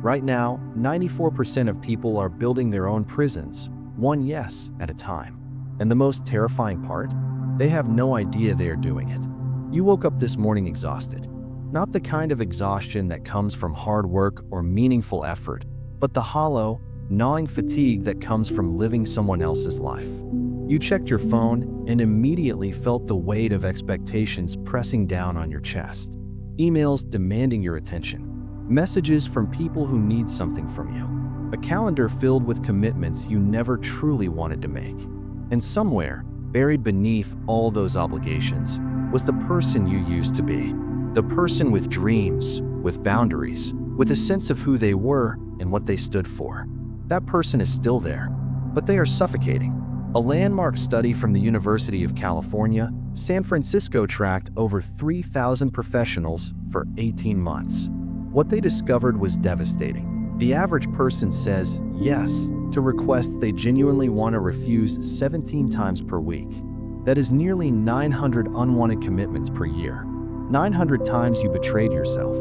Right now, 94% of people are building their own prisons, one yes at a time. And the most terrifying part? They have no idea they are doing it. You woke up this morning exhausted. Not the kind of exhaustion that comes from hard work or meaningful effort, but the hollow, gnawing fatigue that comes from living someone else's life. You checked your phone and immediately felt the weight of expectations pressing down on your chest. Emails demanding your attention. Messages from people who need something from you. A calendar filled with commitments you never truly wanted to make. And somewhere, buried beneath all those obligations, was the person you used to be. The person with dreams, with boundaries, with a sense of who they were and what they stood for. That person is still there, but they are suffocating. A landmark study from the University of California, San Francisco tracked over 3,000 professionals for 18 months. What they discovered was devastating. The average person says yes to requests they genuinely want to refuse 17 times per week. That is nearly 900 unwanted commitments per year. 900 times you betrayed yourself.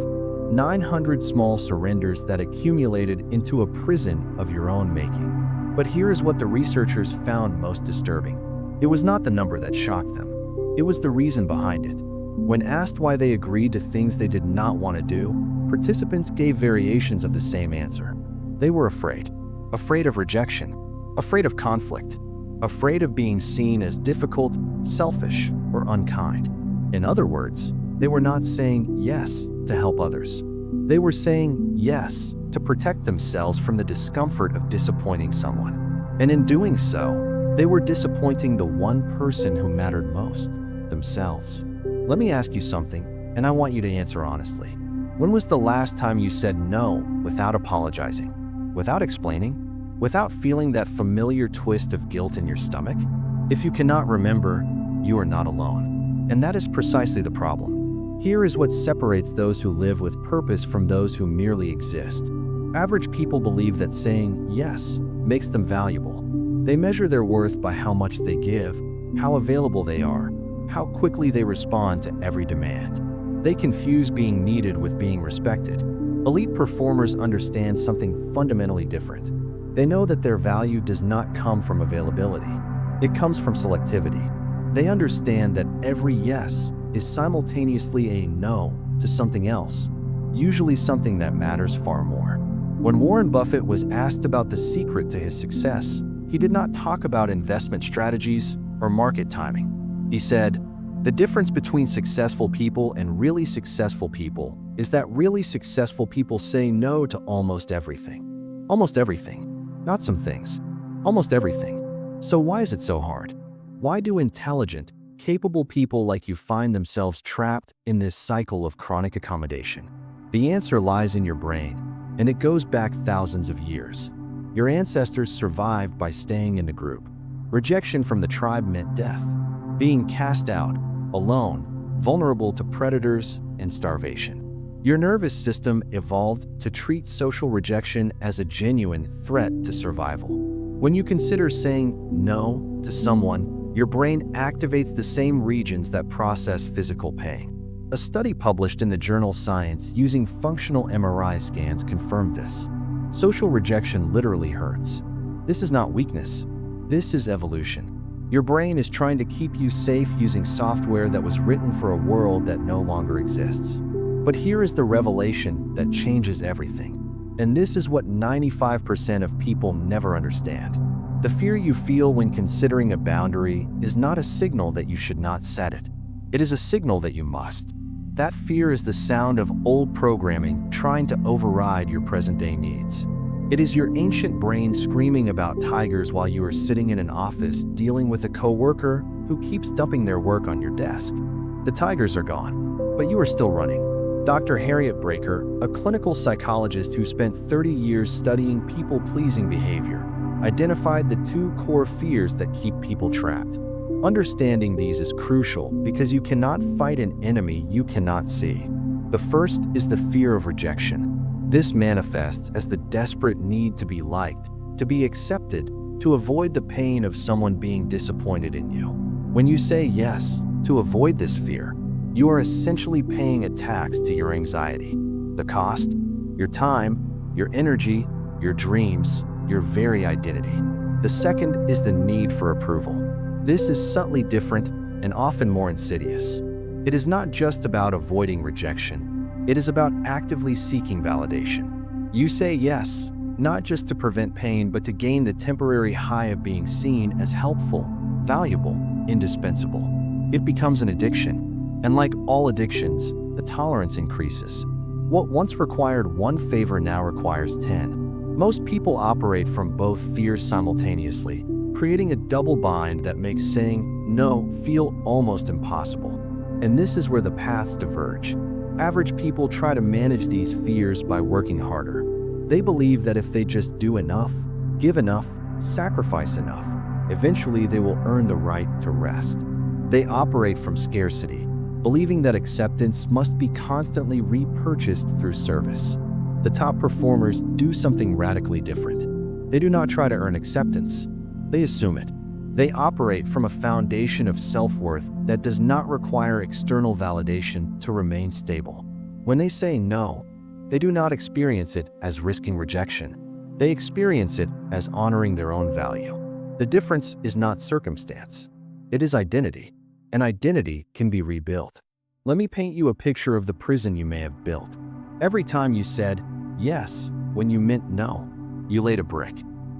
900 small surrenders that accumulated into a prison of your own making. But here is what the researchers found most disturbing. It was not the number that shocked them. It was the reason behind it. When asked why they agreed to things they did not want to do, participants gave variations of the same answer. They were afraid. Afraid of rejection. Afraid of conflict. Afraid of being seen as difficult, selfish, or unkind. In other words, they were not saying yes to help others. They were saying yes to protect themselves from the discomfort of disappointing someone. And in doing so, they were disappointing the one person who mattered most, themselves. Let me ask you something, and I want you to answer honestly. When was the last time you said no without apologizing? Without explaining? Without feeling that familiar twist of guilt in your stomach? If you cannot remember, you are not alone. And that is precisely the problem. Here is what separates those who live with purpose from those who merely exist. Average people believe that saying yes makes them valuable. They measure their worth by how much they give, how available they are, how quickly they respond to every demand. They confuse being needed with being respected. Elite performers understand something fundamentally different. They know that their value does not come from availability. It comes from selectivity. They understand that every yes is simultaneously a no to something else, usually something that matters far more. When Warren Buffett was asked about the secret to his success, he did not talk about investment strategies or market timing. He said, "The difference between successful people and really successful people is that really successful people say no to almost everything." Almost everything. Not some things. Almost everything. So why is it so hard? Why do intelligent, capable people like you find themselves trapped in this cycle of chronic accommodation? The answer lies in your brain, and it goes back thousands of years. Your ancestors survived by staying in the group. Rejection from the tribe meant death. Being cast out, alone, vulnerable to predators and starvation. Your nervous system evolved to treat social rejection as a genuine threat to survival. When you consider saying no to someone, your brain activates the same regions that process physical pain. A study published in the journal Science using functional MRI scans confirmed this. Social rejection literally hurts. This is not weakness. This is evolution. Your brain is trying to keep you safe using software that was written for a world that no longer exists. But here is the revelation that changes everything. And this is what 95% of people never understand. The fear you feel when considering a boundary is not a signal that you should not set it. It is a signal that you must. That fear is the sound of old programming trying to override your present-day needs. It is your ancient brain screaming about tigers while you are sitting in an office dealing with a coworker who keeps dumping their work on your desk. The tigers are gone, but you are still running. Dr. Harriet Breaker, a clinical psychologist who spent 30 years studying people-pleasing behavior, identified the two core fears that keep people trapped. Understanding these is crucial because you cannot fight an enemy you cannot see. The first is the fear of rejection. This manifests as the desperate need to be liked, to be accepted, to avoid the pain of someone being disappointed in you. When you say yes to avoid this fear, you are essentially paying a tax to your anxiety. The cost? Your time, your energy, your dreams, your very identity. The second is the need for approval. This is subtly different and often more insidious. It is not just about avoiding rejection. It is about actively seeking validation. You say yes, not just to prevent pain, but to gain the temporary high of being seen as helpful, valuable, indispensable. It becomes an addiction, and like all addictions, the tolerance increases. What once required one favor now requires 10. Most people operate from both fears simultaneously, creating a double bind that makes saying no feel almost impossible. And this is where the paths diverge. Average people try to manage these fears by working harder. They believe that if they just do enough, give enough, sacrifice enough, eventually they will earn the right to rest. They operate from scarcity, believing that acceptance must be constantly repurchased through service. The top performers do something radically different. They do not try to earn acceptance. They assume it. They operate from a foundation of self-worth that does not require external validation to remain stable. When they say no, they do not experience it as risking rejection. They experience it as honoring their own value. The difference is not circumstance. It is identity. And identity can be rebuilt. Let me paint you a picture of the prison you may have built. Every time you said yes when you meant no, you laid a brick.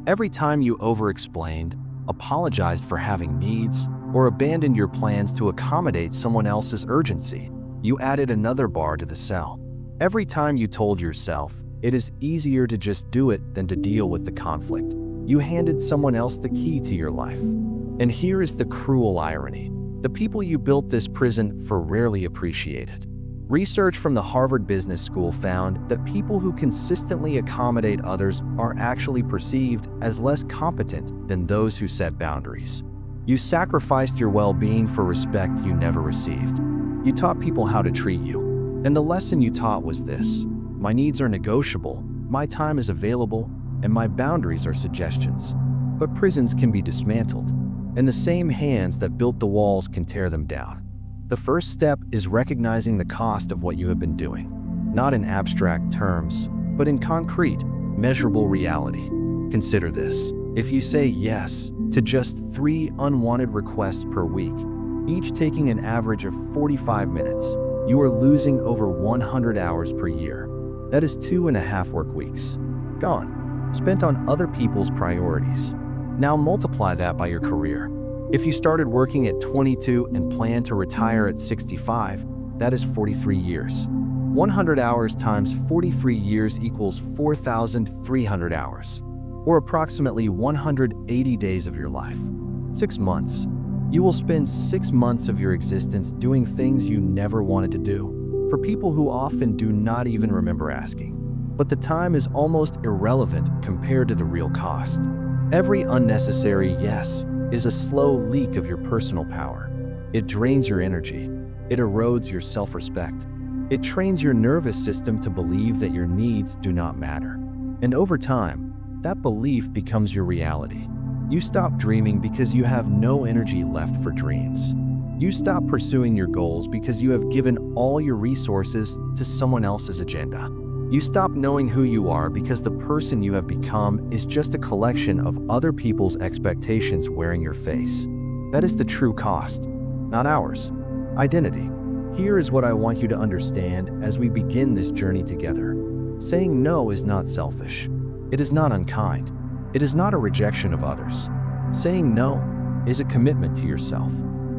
Every time you over-explained, apologized for having needs, or abandoned your plans to accommodate someone else's urgency, you added another bar to the cell. Every time you told yourself, it is easier to just do it than to deal with the conflict, you handed someone else the key to your life. And here is the cruel irony. The people you built this prison for rarely appreciate it. Research from the Harvard Business School found that people who consistently accommodate others are actually perceived as less competent than those who set boundaries. You sacrificed your well-being for respect you never received. You taught people how to treat you. And the lesson you taught was this: my needs are negotiable, my time is available, and my boundaries are suggestions. But prisons can be dismantled, and the same hands that built the walls can tear them down. The first step is recognizing the cost of what you have been doing, not in abstract terms, but in concrete, measurable reality. Consider this. If you say yes to just 3 unwanted requests per week, each taking an average of 45 minutes, you are losing over 100 hours per year. That is 2.5 work weeks. Gone. Spent on other people's priorities. Now multiply that by your career. If you started working at 22 and plan to retire at 65, that is 43 years. 100 hours times 43 years equals 4,300 hours, or approximately 180 days of your life. 6 months. You will spend 6 months of your existence doing things you never wanted to do, for people who often do not even remember asking. But the time is almost irrelevant compared to the real cost. Every unnecessary yes is a slow leak of your personal power. It drains your energy. It erodes your self-respect. It trains your nervous system to believe that your needs do not matter. And over time, that belief becomes your reality. You stop dreaming because you have no energy left for dreams. You stop pursuing your goals because you have given all your resources to someone else's agenda. You stop knowing who you are because the person you have become is just a collection of other people's expectations wearing your face. That is the true cost, not ours. Identity. Here is what I want you to understand as we begin this journey together. Saying no is not selfish. It is not unkind. It is not a rejection of others. Saying no is a commitment to yourself.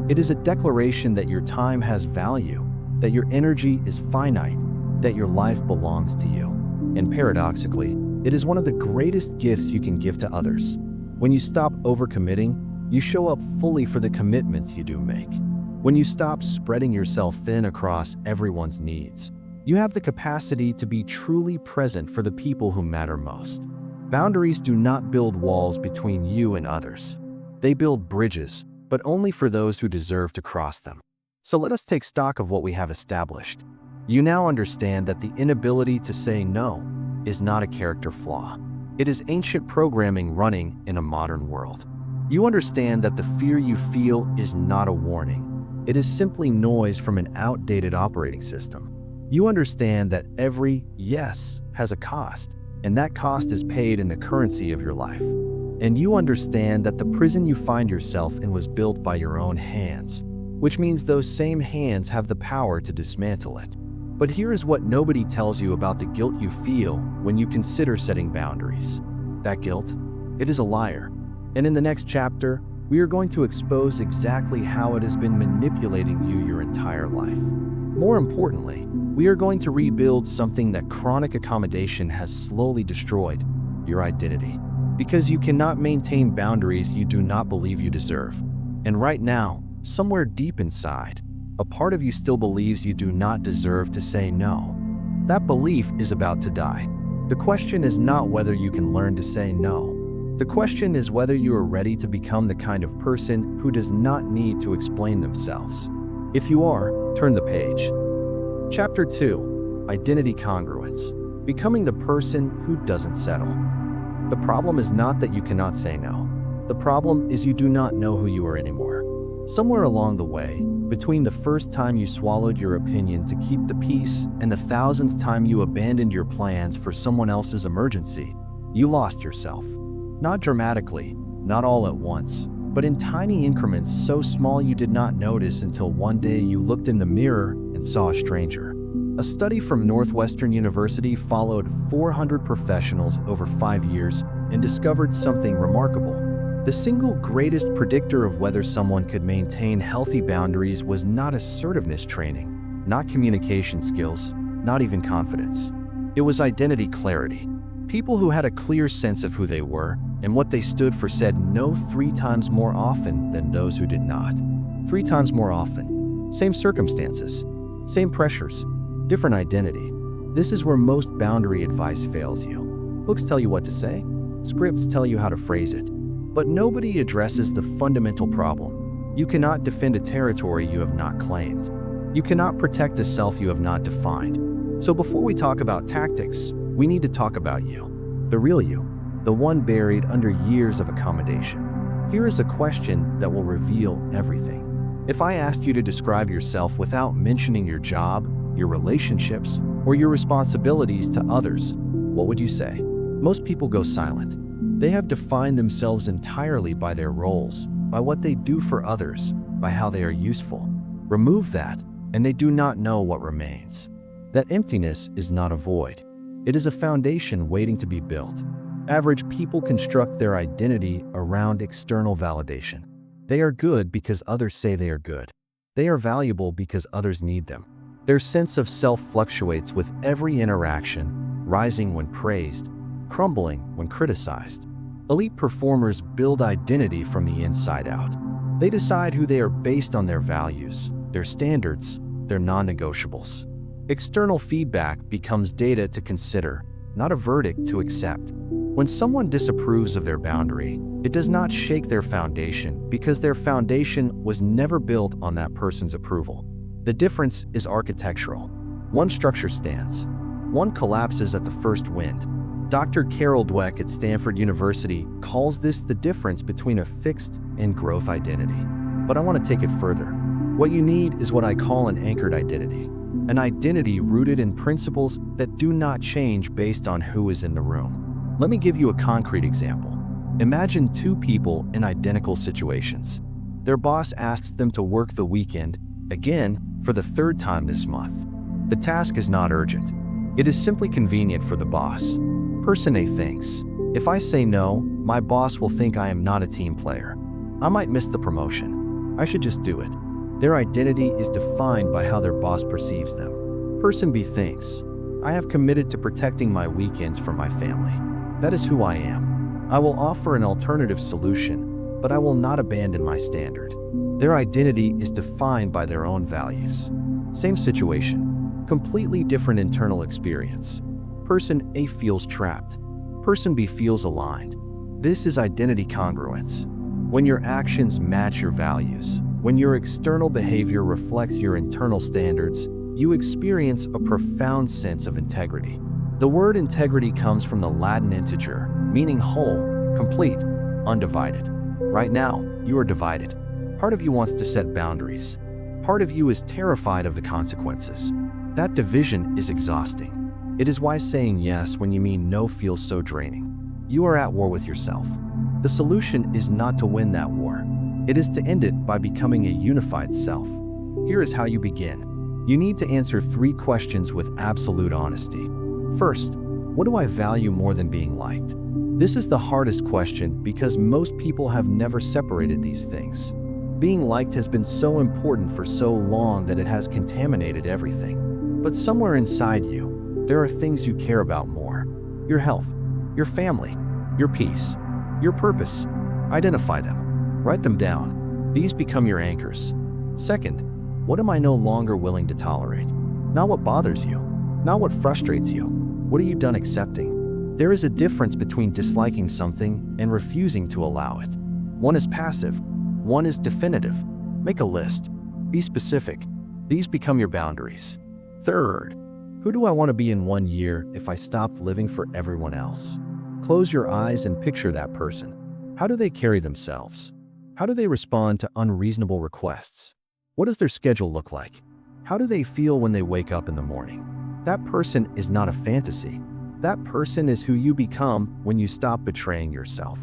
It is a declaration that your time has value, that your energy is finite, that your life belongs to you. And paradoxically, it is one of the greatest gifts you can give to others. When you stop overcommitting, you show up fully for the commitments you do make. When you stop spreading yourself thin across everyone's needs, you have the capacity to be truly present for the people who matter most. Boundaries do not build walls between you and others. They build bridges, but only for those who deserve to cross them. So let us take stock of what we have established. You now understand that the inability to say no is not a character flaw. It is ancient programming running in a modern world. You understand that the fear you feel is not a warning. It is simply noise from an outdated operating system. You understand that every yes has a cost. and that cost is paid in the currency of your life. And you understand that the prison you find yourself in was built by your own hands, which means those same hands have the power to dismantle it. But here is what nobody tells you about the guilt you feel when you consider setting boundaries. That guilt, it is a liar. And in the next chapter, we are going to expose exactly how it has been manipulating you your entire life. More importantly, we are going to rebuild something that chronic accommodation has slowly destroyed: your identity. Because you cannot maintain boundaries you do not believe you deserve. And right now, somewhere deep inside, a part of you still believes you do not deserve to say no. That belief is about to die. The question is not whether you can learn to say no. The question is whether you are ready to become the kind of person who does not need to explain themselves. If you are, turn the page. Chapter 2: Identity Congruence. Becoming the person who doesn't settle. The problem is not that you cannot say no. The problem is you do not know who you are anymore. Somewhere along the way, between the first time you swallowed your opinion to keep the peace and the 1000th time you abandoned your plans for someone else's emergency, you lost yourself. Not dramatically, not all at once, but in tiny increments so small you did not notice until one day you looked in the mirror and saw a stranger. A study from Northwestern University followed 400 professionals over 5 years and discovered something remarkable. The single greatest predictor of whether someone could maintain healthy boundaries was not assertiveness training, not communication skills, not even confidence. It was identity clarity. People who had a clear sense of who they were and what they stood for said no 3 times more often than those who did not. 3 times more often. Same circumstances, same pressures, different identity. This is where most boundary advice fails you. Books tell you what to say, scripts tell you how to phrase it, but nobody addresses the fundamental problem. You cannot defend a territory you have not claimed. You cannot protect a self you have not defined. So before we talk about tactics, we need to talk about you. The real you. The one buried under years of accommodation. Here is a question that will reveal everything. If I asked you to describe yourself without mentioning your job, your relationships, or your responsibilities to others, what would you say? Most people go silent. They have defined themselves entirely by their roles, by what they do for others, by how they are useful. Remove that, and they do not know what remains. That emptiness is not a void. It is a foundation waiting to be built. Average people construct their identity around external validation. They are good because others say they are good. They are valuable because others need them. Their sense of self fluctuates with every interaction, rising when praised, crumbling when criticized. Elite performers build identity from the inside out. They decide who they are based on their values, their standards, their non-negotiables. External feedback becomes data to consider, not a verdict to accept. When someone disapproves of their boundary, it does not shake their foundation because their foundation was never built on that person's approval. The difference is architectural. One structure stands. One collapses at the first wind. Dr. Carol Dweck at Stanford University calls this the difference between a fixed and growth identity. But I want to take it further. What you need is what I call an anchored identity. An identity rooted in principles that do not change based on who is in the room. Let me give you a concrete example. Imagine 2 people in identical situations. Their boss asks them to work the weekend, again, for the 3rd time this month. The task is not urgent. It is simply convenient for the boss. Person A thinks, if I say no, my boss will think I am not a team player. I might miss the promotion. I should just do it. Their identity is defined by how their boss perceives them. Person B thinks, I have committed to protecting my weekends for my family. That is who I am. I will offer an alternative solution, but I will not abandon my standard. Their identity is defined by their own values. Same situation, completely different internal experience. Person A feels trapped. Person B feels aligned. This is identity congruence. When your actions match your values, when your external behavior reflects your internal standards, you experience a profound sense of integrity. The word integrity comes from the Latin integer, meaning whole, complete, undivided. Right now, you are divided. Part of you wants to set boundaries. Part of you is terrified of the consequences. That division is exhausting. It is why saying yes when you mean no feels so draining. You are at war with yourself. The solution is not to win that war. It is to end it by becoming a unified self. Here is how you begin. You need to answer 3 questions with absolute honesty. First, what do I value more than being liked? This is the hardest question because most people have never separated these things. Being liked has been so important for so long that it has contaminated everything. But somewhere inside you, there are things you care about more. Your health, your family, your peace, your purpose. Identify them. Write them down. These become your anchors. Second, what am I no longer willing to tolerate? Not what bothers you, not what frustrates you. What are you done accepting? There is a difference between disliking something and refusing to allow it. One is passive, one is definitive. Make a list. Be specific. These become your boundaries. Third, who do I want to be in 1 year if I stopped living for everyone else? Close your eyes and picture that person. How do they carry themselves? How do they respond to unreasonable requests? What does their schedule look like? How do they feel when they wake up in the morning? That person is not a fantasy. That person is who you become when you stop betraying yourself.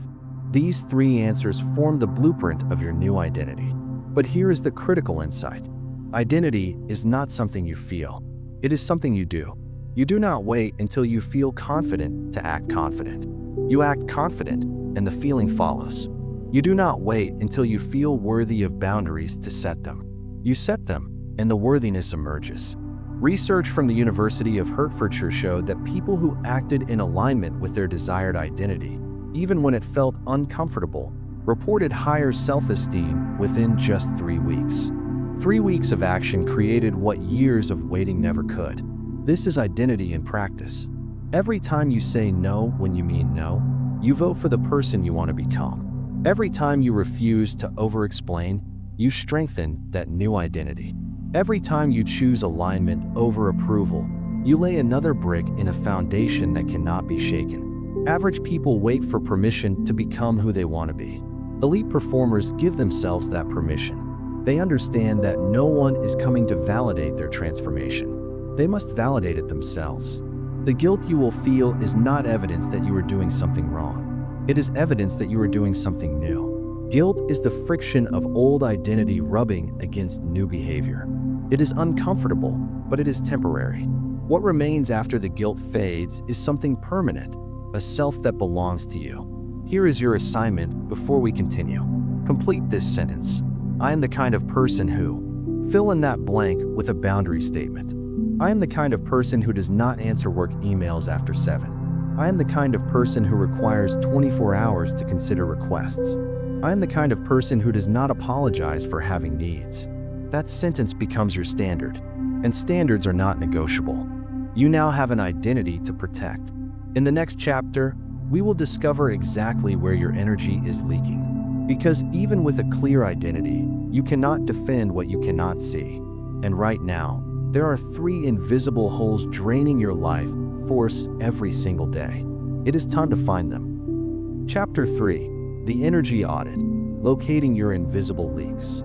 These 3 answers form the blueprint of your new identity. But here is the critical insight. Identity is not something you feel. It is something you do. You do not wait until you feel confident to act confident. You act confident, and the feeling follows. You do not wait until you feel worthy of boundaries to set them. You set them, and the worthiness emerges. Research from the University of Hertfordshire showed that people who acted in alignment with their desired identity, even when it felt uncomfortable, reported higher self-esteem within just 3 weeks. 3 weeks of action created what years of waiting never could. This is identity in practice. Every time you say no when you mean no, you vote for the person you want to become. Every time you refuse to over-explain, you strengthen that new identity. Every time you choose alignment over approval, you lay another brick in a foundation that cannot be shaken. Average people wait for permission to become who they want to be. Elite performers give themselves that permission. They understand that no one is coming to validate their transformation. They must validate it themselves. The guilt you will feel is not evidence that you are doing something wrong. It is evidence that you are doing something new. Guilt is the friction of old identity rubbing against new behavior. It is uncomfortable, but it is temporary. What remains after the guilt fades is something permanent, a self that belongs to you. Here is your assignment before we continue. Complete this sentence. I am the kind of person who. Fill in that blank with a boundary statement. I am the kind of person who does not answer work emails after 7. I am the kind of person who requires 24 hours to consider requests. I am the kind of person who does not apologize for having needs. That sentence becomes your standard, and standards are not negotiable. You now have an identity to protect. In the next chapter, we will discover exactly where your energy is leaking. Because even with a clear identity, you cannot defend what you cannot see. And right now, there are 3 invisible holes draining your life force every single day. It is time to find them. Chapter 3. The Energy Audit, Locating Your Invisible Leaks.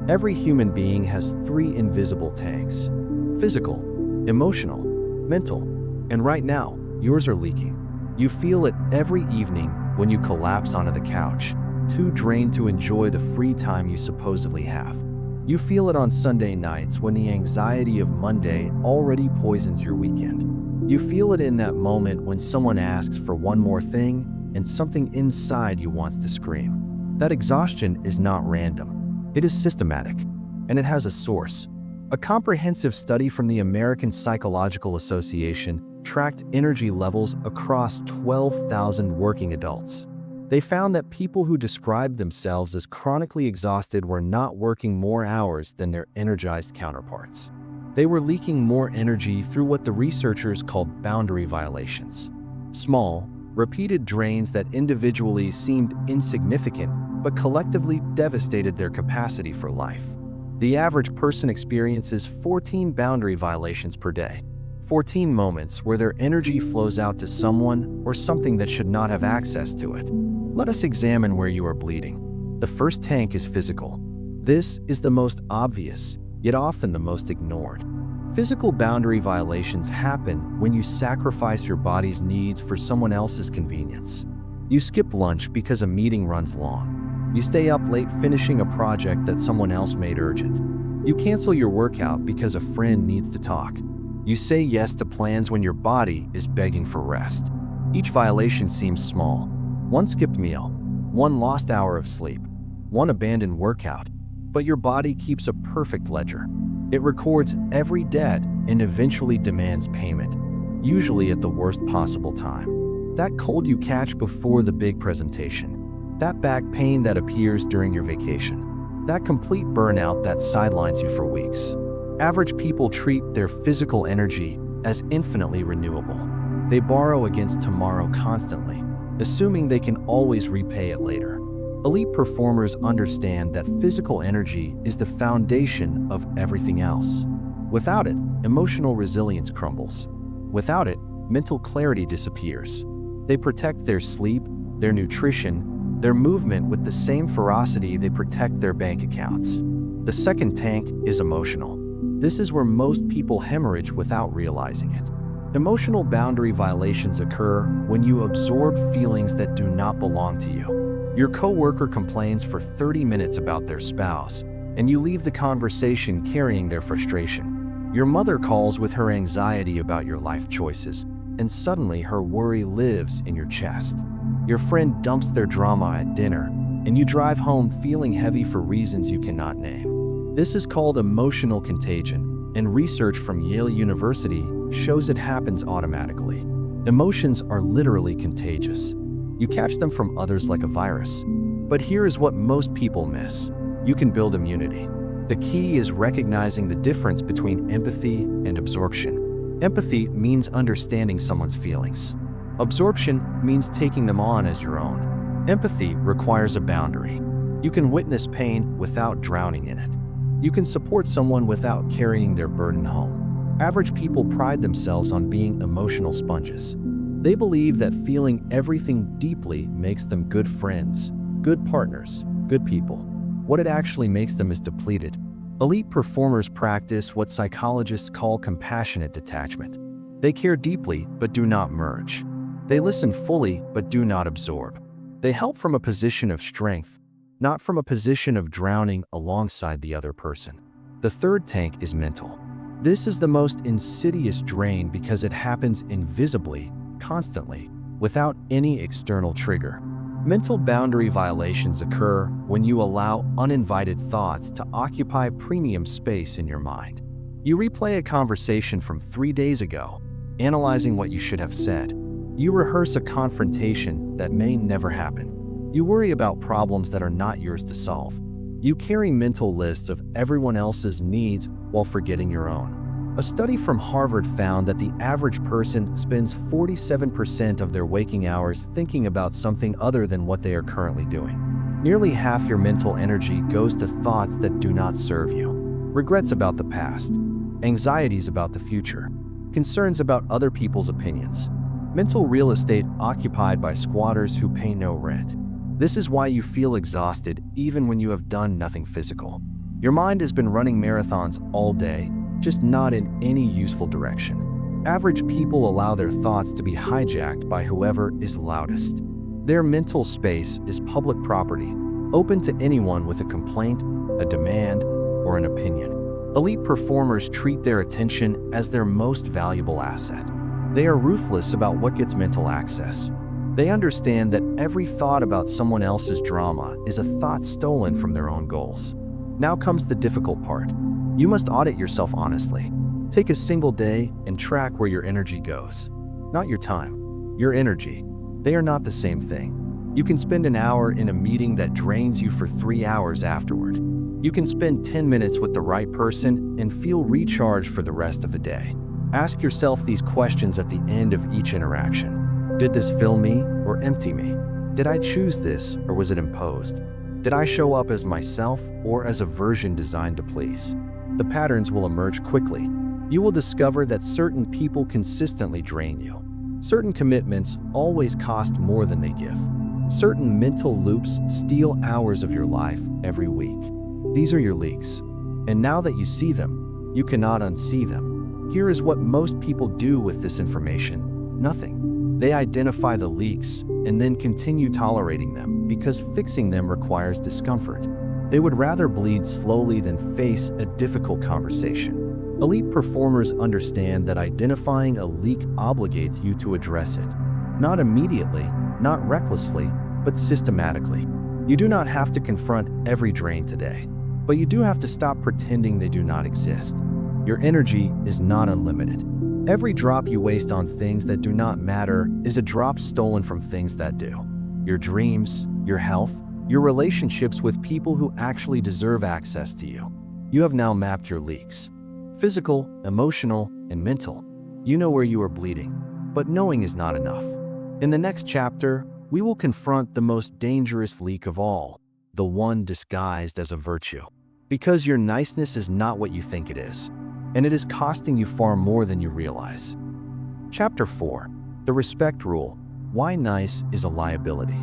Every human being has 3 invisible tanks: physical, emotional, mental, and right now, yours are leaking. You feel it every evening when you collapse onto the couch, too drained to enjoy the free time you supposedly have. You feel it on Sunday nights when the anxiety of Monday already poisons your weekend. You feel it in that moment when someone asks for one more thing and something inside you wants to scream. That exhaustion is not random. It is systematic, and it has a source. A comprehensive study from the American Psychological Association tracked energy levels across 12,000 working adults. They found that people who described themselves as chronically exhausted were not working more hours than their energized counterparts. They were leaking more energy through what the researchers called boundary violations. Small, repeated drains that individually seemed insignificant but collectively devastated their capacity for life. The average person experiences 14 boundary violations per day. 14 moments where their energy flows out to someone or something that should not have access to it. Let us examine where you are bleeding. The first tank is physical. This is the most obvious, yet often the most ignored. Physical boundary violations happen when you sacrifice your body's needs for someone else's convenience. You skip lunch because a meeting runs long. You stay up late finishing a project that someone else made urgent. You cancel your workout because a friend needs to talk. You say yes to plans when your body is begging for rest. Each violation seems small. One skipped meal, one lost hour of sleep, one abandoned workout, but your body keeps a perfect ledger. It records every debt and eventually demands payment, usually at the worst possible time. That cold you catch before the big presentation, that back pain that appears during your vacation, that complete burnout that sidelines you for weeks. Average people treat their physical energy as infinitely renewable. They borrow against tomorrow constantly, assuming they can always repay it later. Elite performers understand that physical energy is the foundation of everything else. Without it, emotional resilience crumbles. Without it, mental clarity disappears. They protect their sleep, their nutrition, their movement with the same ferocity they protect their bank accounts. The second tank is emotional. This is where most people hemorrhage without realizing it. Emotional boundary violations occur when you absorb feelings that do not belong to you. Your coworker complains for 30 minutes about their spouse, and you leave the conversation carrying their frustration. Your mother calls with her anxiety about your life choices, and suddenly her worry lives in your chest. Your friend dumps their drama at dinner, and you drive home feeling heavy for reasons you cannot name. This is called emotional contagion, and research from Yale University shows it happens automatically. Emotions are literally contagious. You catch them from others like a virus. But here is what most people miss. You can build immunity. The key is recognizing the difference between empathy and absorption. Empathy means understanding someone's feelings. Absorption means taking them on as your own. Empathy requires a boundary. You can witness pain without drowning in it. You can support someone without carrying their burden home. Average people pride themselves on being emotional sponges. They believe that feeling everything deeply makes them good friends, good partners, good people. What it actually makes them is depleted. Elite performers practice what psychologists call compassionate detachment. They care deeply but do not merge. They listen fully but do not absorb. They help from a position of strength, not from a position of drowning alongside the other person. The third tank is mental. This is the most insidious drain because it happens invisibly, constantly, without any external trigger. Mental boundary violations occur when you allow uninvited thoughts to occupy premium space in your mind. You replay a conversation from 3 days ago, analyzing what you should have said. You rehearse a confrontation that may never happen. You worry about problems that are not yours to solve. You carry mental lists of everyone else's needs while forgetting your own. A study from Harvard found that the average person spends 47% of their waking hours thinking about something other than what they are currently doing. Nearly half your mental energy goes to thoughts that do not serve you. Regrets about the past, anxieties about the future, concerns about other people's opinions. Mental real estate occupied by squatters who pay no rent. This is why you feel exhausted even when you have done nothing physical. Your mind has been running marathons all day, just not in any useful direction. Average people allow their thoughts to be hijacked by whoever is loudest. Their mental space is public property, open to anyone with a complaint, a demand, or an opinion. Elite performers treat their attention as their most valuable asset. They are ruthless about what gets mental access. They understand that every thought about someone else's drama is a thought stolen from their own goals. Now comes the difficult part. You must audit yourself honestly. Take a single day and track where your energy goes. Not your time, your energy. They are not the same thing. You can spend an hour in a meeting that drains you for 3 hours afterward. You can spend 10 minutes with the right person and feel recharged for the rest of the day. Ask yourself these questions at the end of each interaction. Did this fill me or empty me? Did I choose this or was it imposed? Did I show up as myself or as a version designed to please? The patterns will emerge quickly. You will discover that certain people consistently drain you. Certain commitments always cost more than they give. Certain mental loops steal hours of your life every week. These are your leaks. And now that you see them, you cannot unsee them. Here is what most people do with this information: nothing. They identify the leaks and then continue tolerating them because fixing them requires discomfort. They would rather bleed slowly than face a difficult conversation. Elite performers understand that identifying a leak obligates you to address it. Not immediately, not recklessly, but systematically. You do not have to confront every drain today, but you do have to stop pretending they do not exist. Your energy is not unlimited. Every drop you waste on things that do not matter is a drop stolen from things that do. Your dreams, your health, your relationships with people who actually deserve access to you. You have now mapped your leaks. Physical, emotional, and mental. You know where you are bleeding, but knowing is not enough. In the next chapter, we will confront the most dangerous leak of all, the one disguised as a virtue. Because your niceness is not what you think it is, and it is costing you far more than you realize. Chapter 4. The Respect Rule. Why nice is a liability.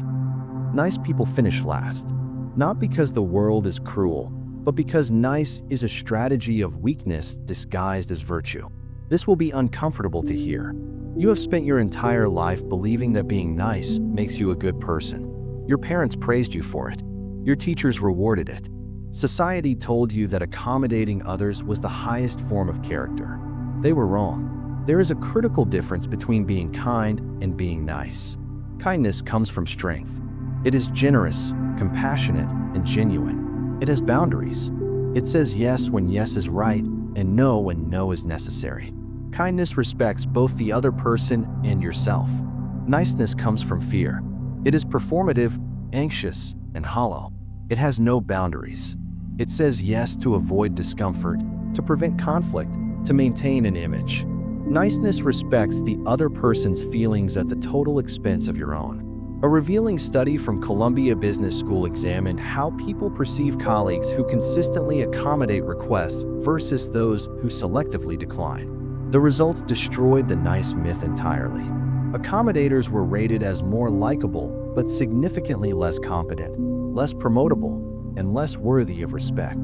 Nice people finish last, not because the world is cruel, but because nice is a strategy of weakness disguised as virtue. This will be uncomfortable to hear. You have spent your entire life believing that being nice makes you a good person. Your parents praised you for it. Your teachers rewarded it. Society told you that accommodating others was the highest form of character. They were wrong. There is a critical difference between being kind and being nice. Kindness comes from strength. It is generous, compassionate, and genuine. It has boundaries. It says yes when yes is right and no when no is necessary. Kindness respects both the other person and yourself. Niceness comes from fear. It is performative, anxious, and hollow. It has no boundaries. It says yes to avoid discomfort, to prevent conflict, to maintain an image. Niceness respects the other person's feelings at the total expense of your own. A revealing study from Columbia Business School examined how people perceive colleagues who consistently accommodate requests versus those who selectively decline. The results destroyed the nice myth entirely. Accommodators were rated as more likable, but significantly less competent, less promotable, and less worthy of respect.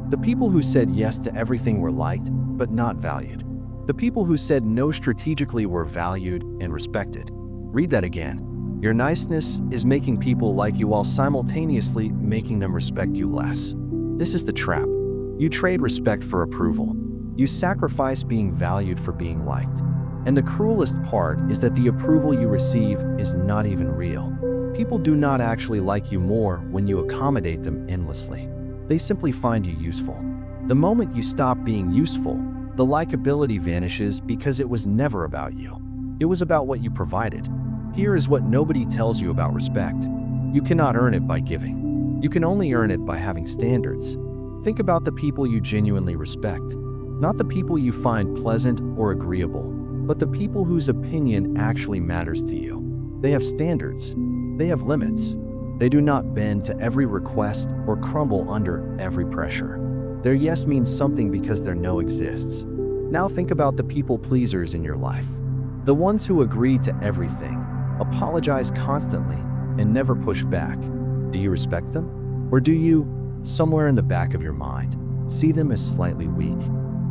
The people who said yes to everything were liked, but not valued. The people who said no strategically were valued and respected. Read that again. Your niceness is making people like you while simultaneously making them respect you less. This is the trap. You trade respect for approval. You sacrifice being valued for being liked. And the cruelest part is that the approval you receive is not even real. People do not actually like you more when you accommodate them endlessly. They simply find you useful. The moment you stop being useful, the likability vanishes because it was never about you. It was about what you provided. Here is what nobody tells you about respect. You cannot earn it by giving. You can only earn it by having standards. Think about the people you genuinely respect. Not the people you find pleasant or agreeable, but the people whose opinion actually matters to you. They have standards. They have limits. They do not bend to every request or crumble under every pressure. Their yes means something because their no exists. Now think about the people pleasers in your life. The ones who agree to everything, apologize constantly, and never push back. Do you respect them? Or do you, somewhere in the back of your mind, see them as slightly weak?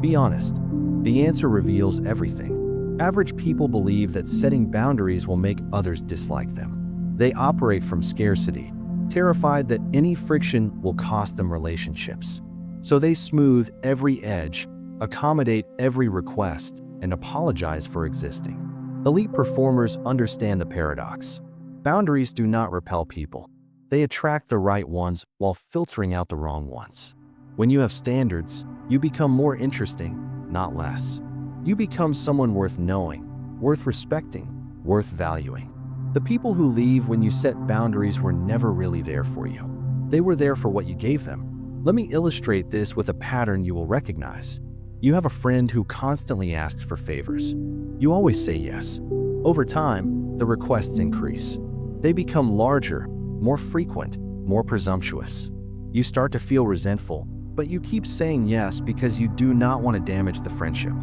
Be honest. The answer reveals everything. Average people believe that setting boundaries will make others dislike them. They operate from scarcity, terrified that any friction will cost them relationships. So they smooth every edge, accommodate every request, and apologize for existing. Elite performers understand the paradox. Boundaries do not repel people. They attract the right ones while filtering out the wrong ones. When you have standards, you become more interesting, not less. You become someone worth knowing, worth respecting, worth valuing. The people who leave when you set boundaries were never really there for you. They were there for what you gave them. Let me illustrate this with a pattern you will recognize. You have a friend who constantly asks for favors. You always say yes. Over time, the requests increase. They become larger, more frequent, more presumptuous. You start to feel resentful, but you keep saying yes because you do not want to damage the friendship.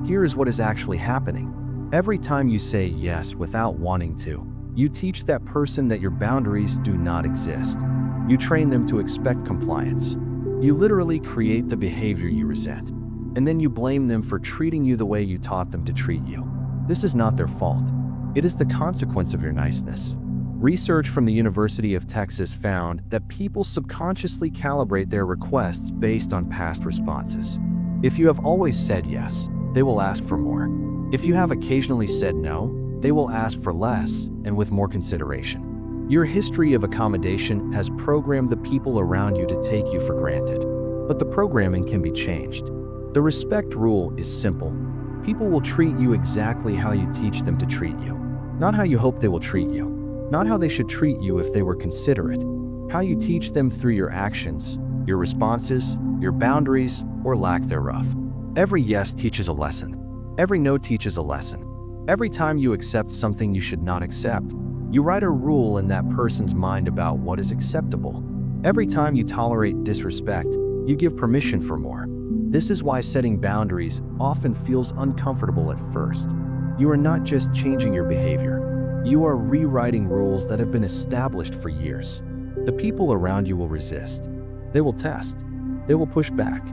Here is what is actually happening. Every time you say yes without wanting to, you teach that person that your boundaries do not exist. You train them to expect compliance. You literally create the behavior you resent. and then you blame them for treating you the way you taught them to treat you. This is not their fault. It is the consequence of your niceness. Research from the University of Texas found that people subconsciously calibrate their requests based on past responses. If you have always said yes, they will ask for more. If you have occasionally said no, they will ask for less and with more consideration. Your history of accommodation has programmed the people around you to take you for granted. But the programming can be changed. The respect rule is simple. People will treat you exactly how you teach them to treat you, not how you hope they will treat you, not how they should treat you if they were considerate, how you teach them through your actions, your responses, your boundaries, or lack thereof. Every yes teaches a lesson. Every no teaches a lesson. Every time you accept something you should not accept, you write a rule in that person's mind about what is acceptable. Every time you tolerate disrespect, you give permission for more. This is why setting boundaries often feels uncomfortable at first. You are not just changing your behavior. You are rewriting rules that have been established for years. The people around you will resist. They will test. They will push back.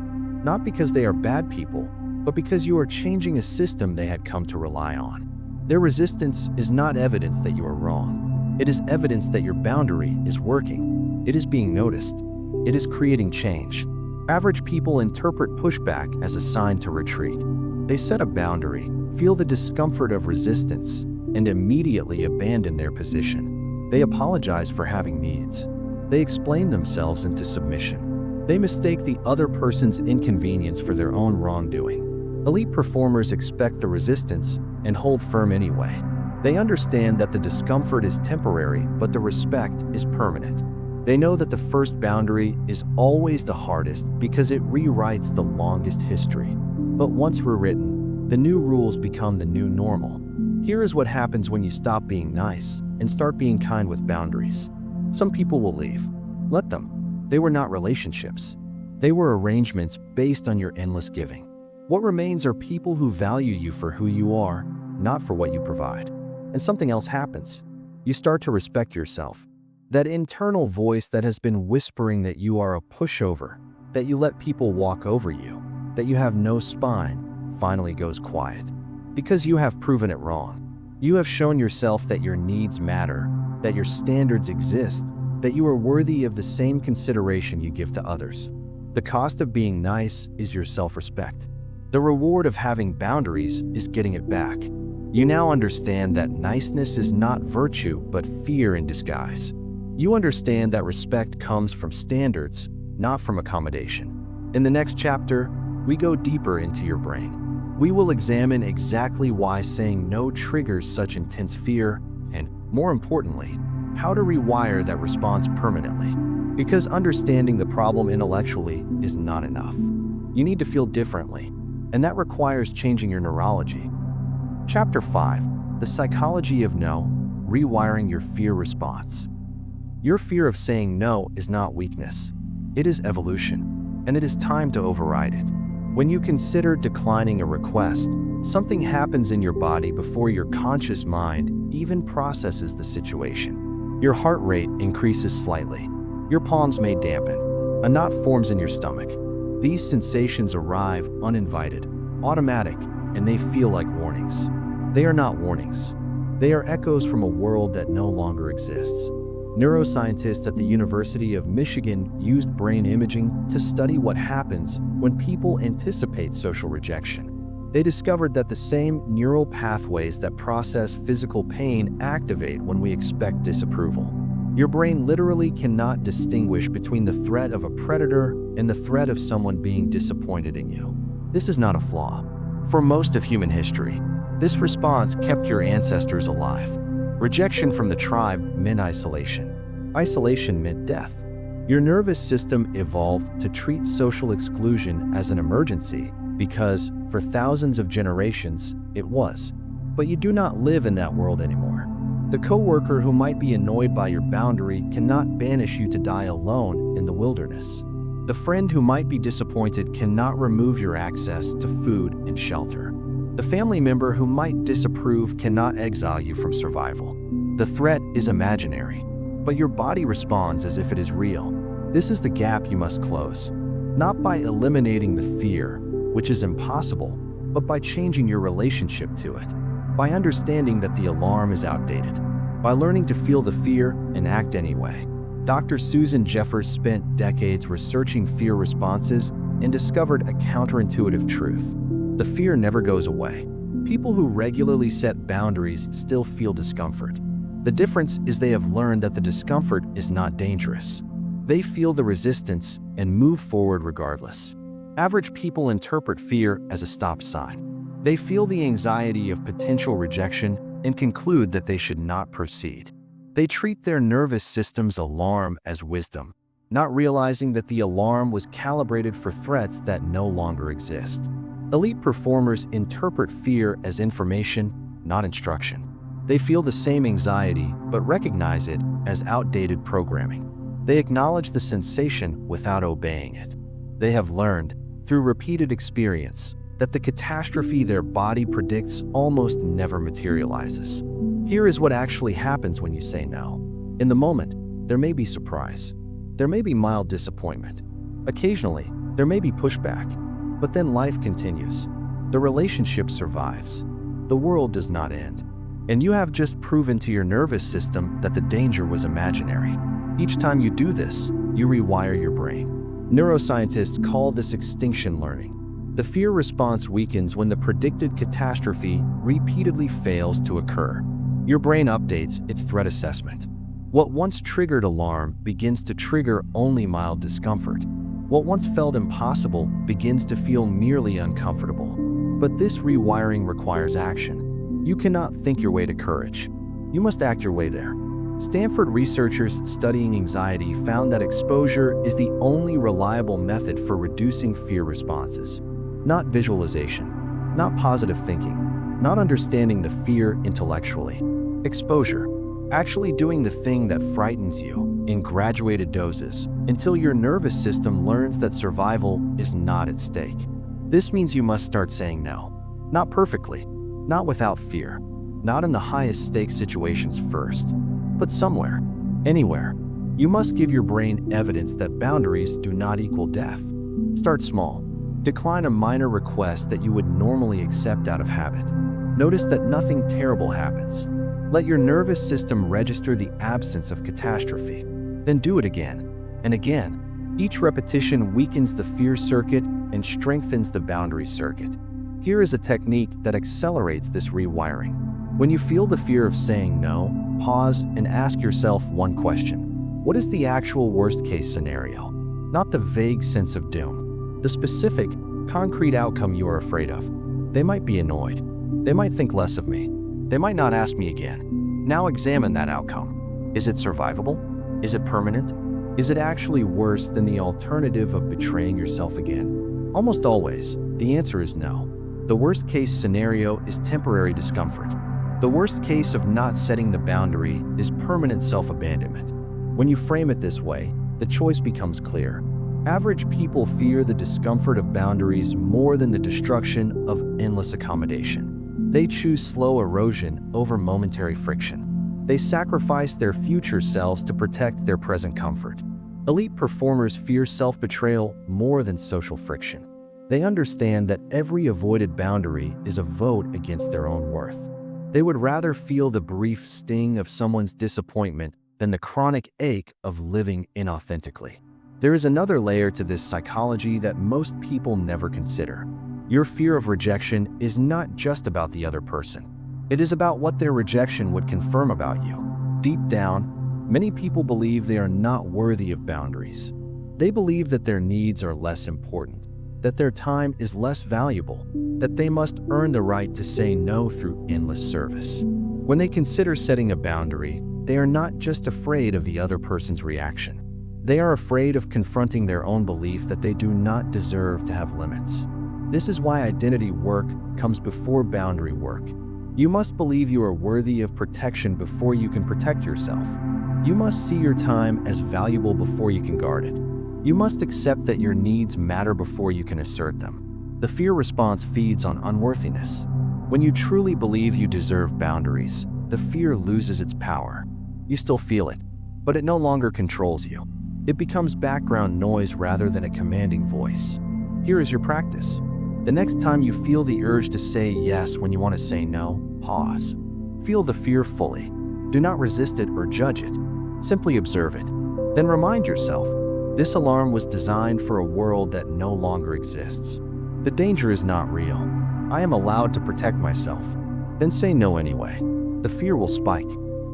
Not because they are bad people, but because you are changing a system they had come to rely on. Their resistance is not evidence that you are wrong. It is evidence that your boundary is working. It is being noticed. It is creating change. Average people interpret pushback as a sign to retreat. They set a boundary, feel the discomfort of resistance, and immediately abandon their position. They apologize for having needs. They explain themselves into submission. They mistake the other person's inconvenience for their own wrongdoing. Elite performers expect the resistance and hold firm anyway. They understand that the discomfort is temporary, but the respect is permanent. They know that the first boundary is always the hardest because it rewrites the longest history. But once rewritten, the new rules become the new normal. Here is what happens when you stop being nice and start being kind with boundaries. Some people will leave. Let them. They were not relationships. They were arrangements based on your endless giving. What remains are people who value you for who you are, not for what you provide. And something else happens. You start to respect yourself. That internal voice that has been whispering that you are a pushover, that you let people walk over you, that you have no spine, finally goes quiet. Because you have proven it wrong. You have shown yourself that your needs matter, that your standards exist, that you are worthy of the same consideration you give to others. The cost of being nice is your self-respect. The reward of having boundaries is getting it back. You now understand that niceness is not virtue, but fear in disguise. You understand that respect comes from standards, not from accommodation. In the next chapter, we go deeper into your brain. We will examine exactly why saying no triggers such intense fear, and, more importantly, how to rewire that response permanently. Because understanding the problem intellectually is not enough. You need to feel differently, and that requires changing your neurology. Chapter 5. The Psychology of No, Rewiring Your Fear Response. Your fear of saying no is not weakness. It is evolution, and it is time to override it. When you consider declining a request, something happens in your body before your conscious mind even processes the situation. Your heart rate increases slightly. Your palms may dampen. A knot forms in your stomach. These sensations arrive uninvited, automatic, and they feel like warnings. They are not warnings. They are echoes from a world that no longer exists. Neuroscientists at the University of Michigan used brain imaging to study what happens when people anticipate social rejection. They discovered that the same neural pathways that process physical pain activate when we expect disapproval. Your brain literally cannot distinguish between the threat of a predator and the threat of someone being disappointed in you. This is not a flaw. For most of human history, this response kept your ancestors alive. Rejection from the tribe meant isolation. Isolation meant death. Your nervous system evolved to treat social exclusion as an emergency because, for thousands of generations, it was. But you do not live in that world anymore. The coworker who might be annoyed by your boundary cannot banish you to die alone in the wilderness. The friend who might be disappointed cannot remove your access to food and shelter. The family member who might disapprove cannot exile you from survival. The threat is imaginary, but your body responds as if it is real. This is the gap you must close, not by eliminating the fear, which is impossible, but by changing your relationship to it, by understanding that the alarm is outdated, by learning to feel the fear and act anyway. Dr. Susan Jeffers spent decades researching fear responses and discovered a counterintuitive truth. The fear never goes away. People who regularly set boundaries still feel discomfort. The difference is they have learned that the discomfort is not dangerous. They feel the resistance and move forward regardless. Average people interpret fear as a stop sign. They feel the anxiety of potential rejection and conclude that they should not proceed. They treat their nervous system's alarm as wisdom, not realizing that the alarm was calibrated for threats that no longer exist. Elite performers interpret fear as information, not instruction. They feel the same anxiety, but recognize it as outdated programming. They acknowledge the sensation without obeying it. They have learned, through repeated experience, that the catastrophe their body predicts almost never materializes. Here is what actually happens when you say no. In the moment, there may be surprise. There may be mild disappointment. Occasionally, there may be pushback. But then life continues. The relationship survives. The world does not end. And you have just proven to your nervous system that the danger was imaginary. Each time you do this, you rewire your brain. Neuroscientists call this extinction learning. The fear response weakens when the predicted catastrophe repeatedly fails to occur. Your brain updates its threat assessment. What once triggered alarm begins to trigger only mild discomfort. What once felt impossible begins to feel merely uncomfortable. But this rewiring requires action. You cannot think your way to courage. You must act your way there. Stanford researchers studying anxiety found that exposure is the only reliable method for reducing fear responses. Not visualization, not positive thinking, not understanding the fear intellectually. Exposure, actually doing the thing that frightens you in graduated doses until your nervous system learns that survival is not at stake. This means you must start saying no. Not perfectly, not without fear, not in the highest stakes situations first, but somewhere, anywhere. You must give your brain evidence that boundaries do not equal death. Start small. Decline a minor request that you would normally accept out of habit. Notice that nothing terrible happens. Let your nervous system register the absence of catastrophe. Then do it again and again. Each repetition weakens the fear circuit and strengthens the boundary circuit. Here is a technique that accelerates this rewiring. When you feel the fear of saying no, pause and ask yourself one question. What is the actual worst-case scenario? Not the vague sense of doom. The specific, concrete outcome you are afraid of. They might be annoyed. They might think less of me. They might not ask me again. Now examine that outcome. Is it survivable? Is it permanent? Is it actually worse than the alternative of betraying yourself again? Almost always, the answer is no. The worst-case scenario is temporary discomfort. The worst case of not setting the boundary is permanent self-abandonment. When you frame it this way, the choice becomes clear. Average people fear the discomfort of boundaries more than the destruction of endless accommodation. They choose slow erosion over momentary friction. They sacrifice their future selves to protect their present comfort. Elite performers fear self-betrayal more than social friction. They understand that every avoided boundary is a vote against their own worth. They would rather feel the brief sting of someone's disappointment than the chronic ache of living inauthentically. There is another layer to this psychology that most people never consider. Your fear of rejection is not just about the other person. It is about what their rejection would confirm about you. Deep down, many people believe they are not worthy of boundaries. They believe that their needs are less important, that their time is less valuable, that they must earn the right to say no through endless service. When they consider setting a boundary, they are not just afraid of the other person's reaction. They are afraid of confronting their own belief that they do not deserve to have limits. This is why identity work comes before boundary work. You must believe you are worthy of protection before you can protect yourself. You must see your time as valuable before you can guard it. You must accept that your needs matter before you can assert them. The fear response feeds on unworthiness. When you truly believe you deserve boundaries, the fear loses its power. You still feel it, but it no longer controls you. It becomes background noise rather than a commanding voice. Here is your practice. The next time you feel the urge to say yes when you want to say no, pause. Feel the fear fully. Do not resist it or judge it. Simply observe it. Then remind yourself, this alarm was designed for a world that no longer exists. The danger is not real. I am allowed to protect myself. Then say no anyway. The fear will spike.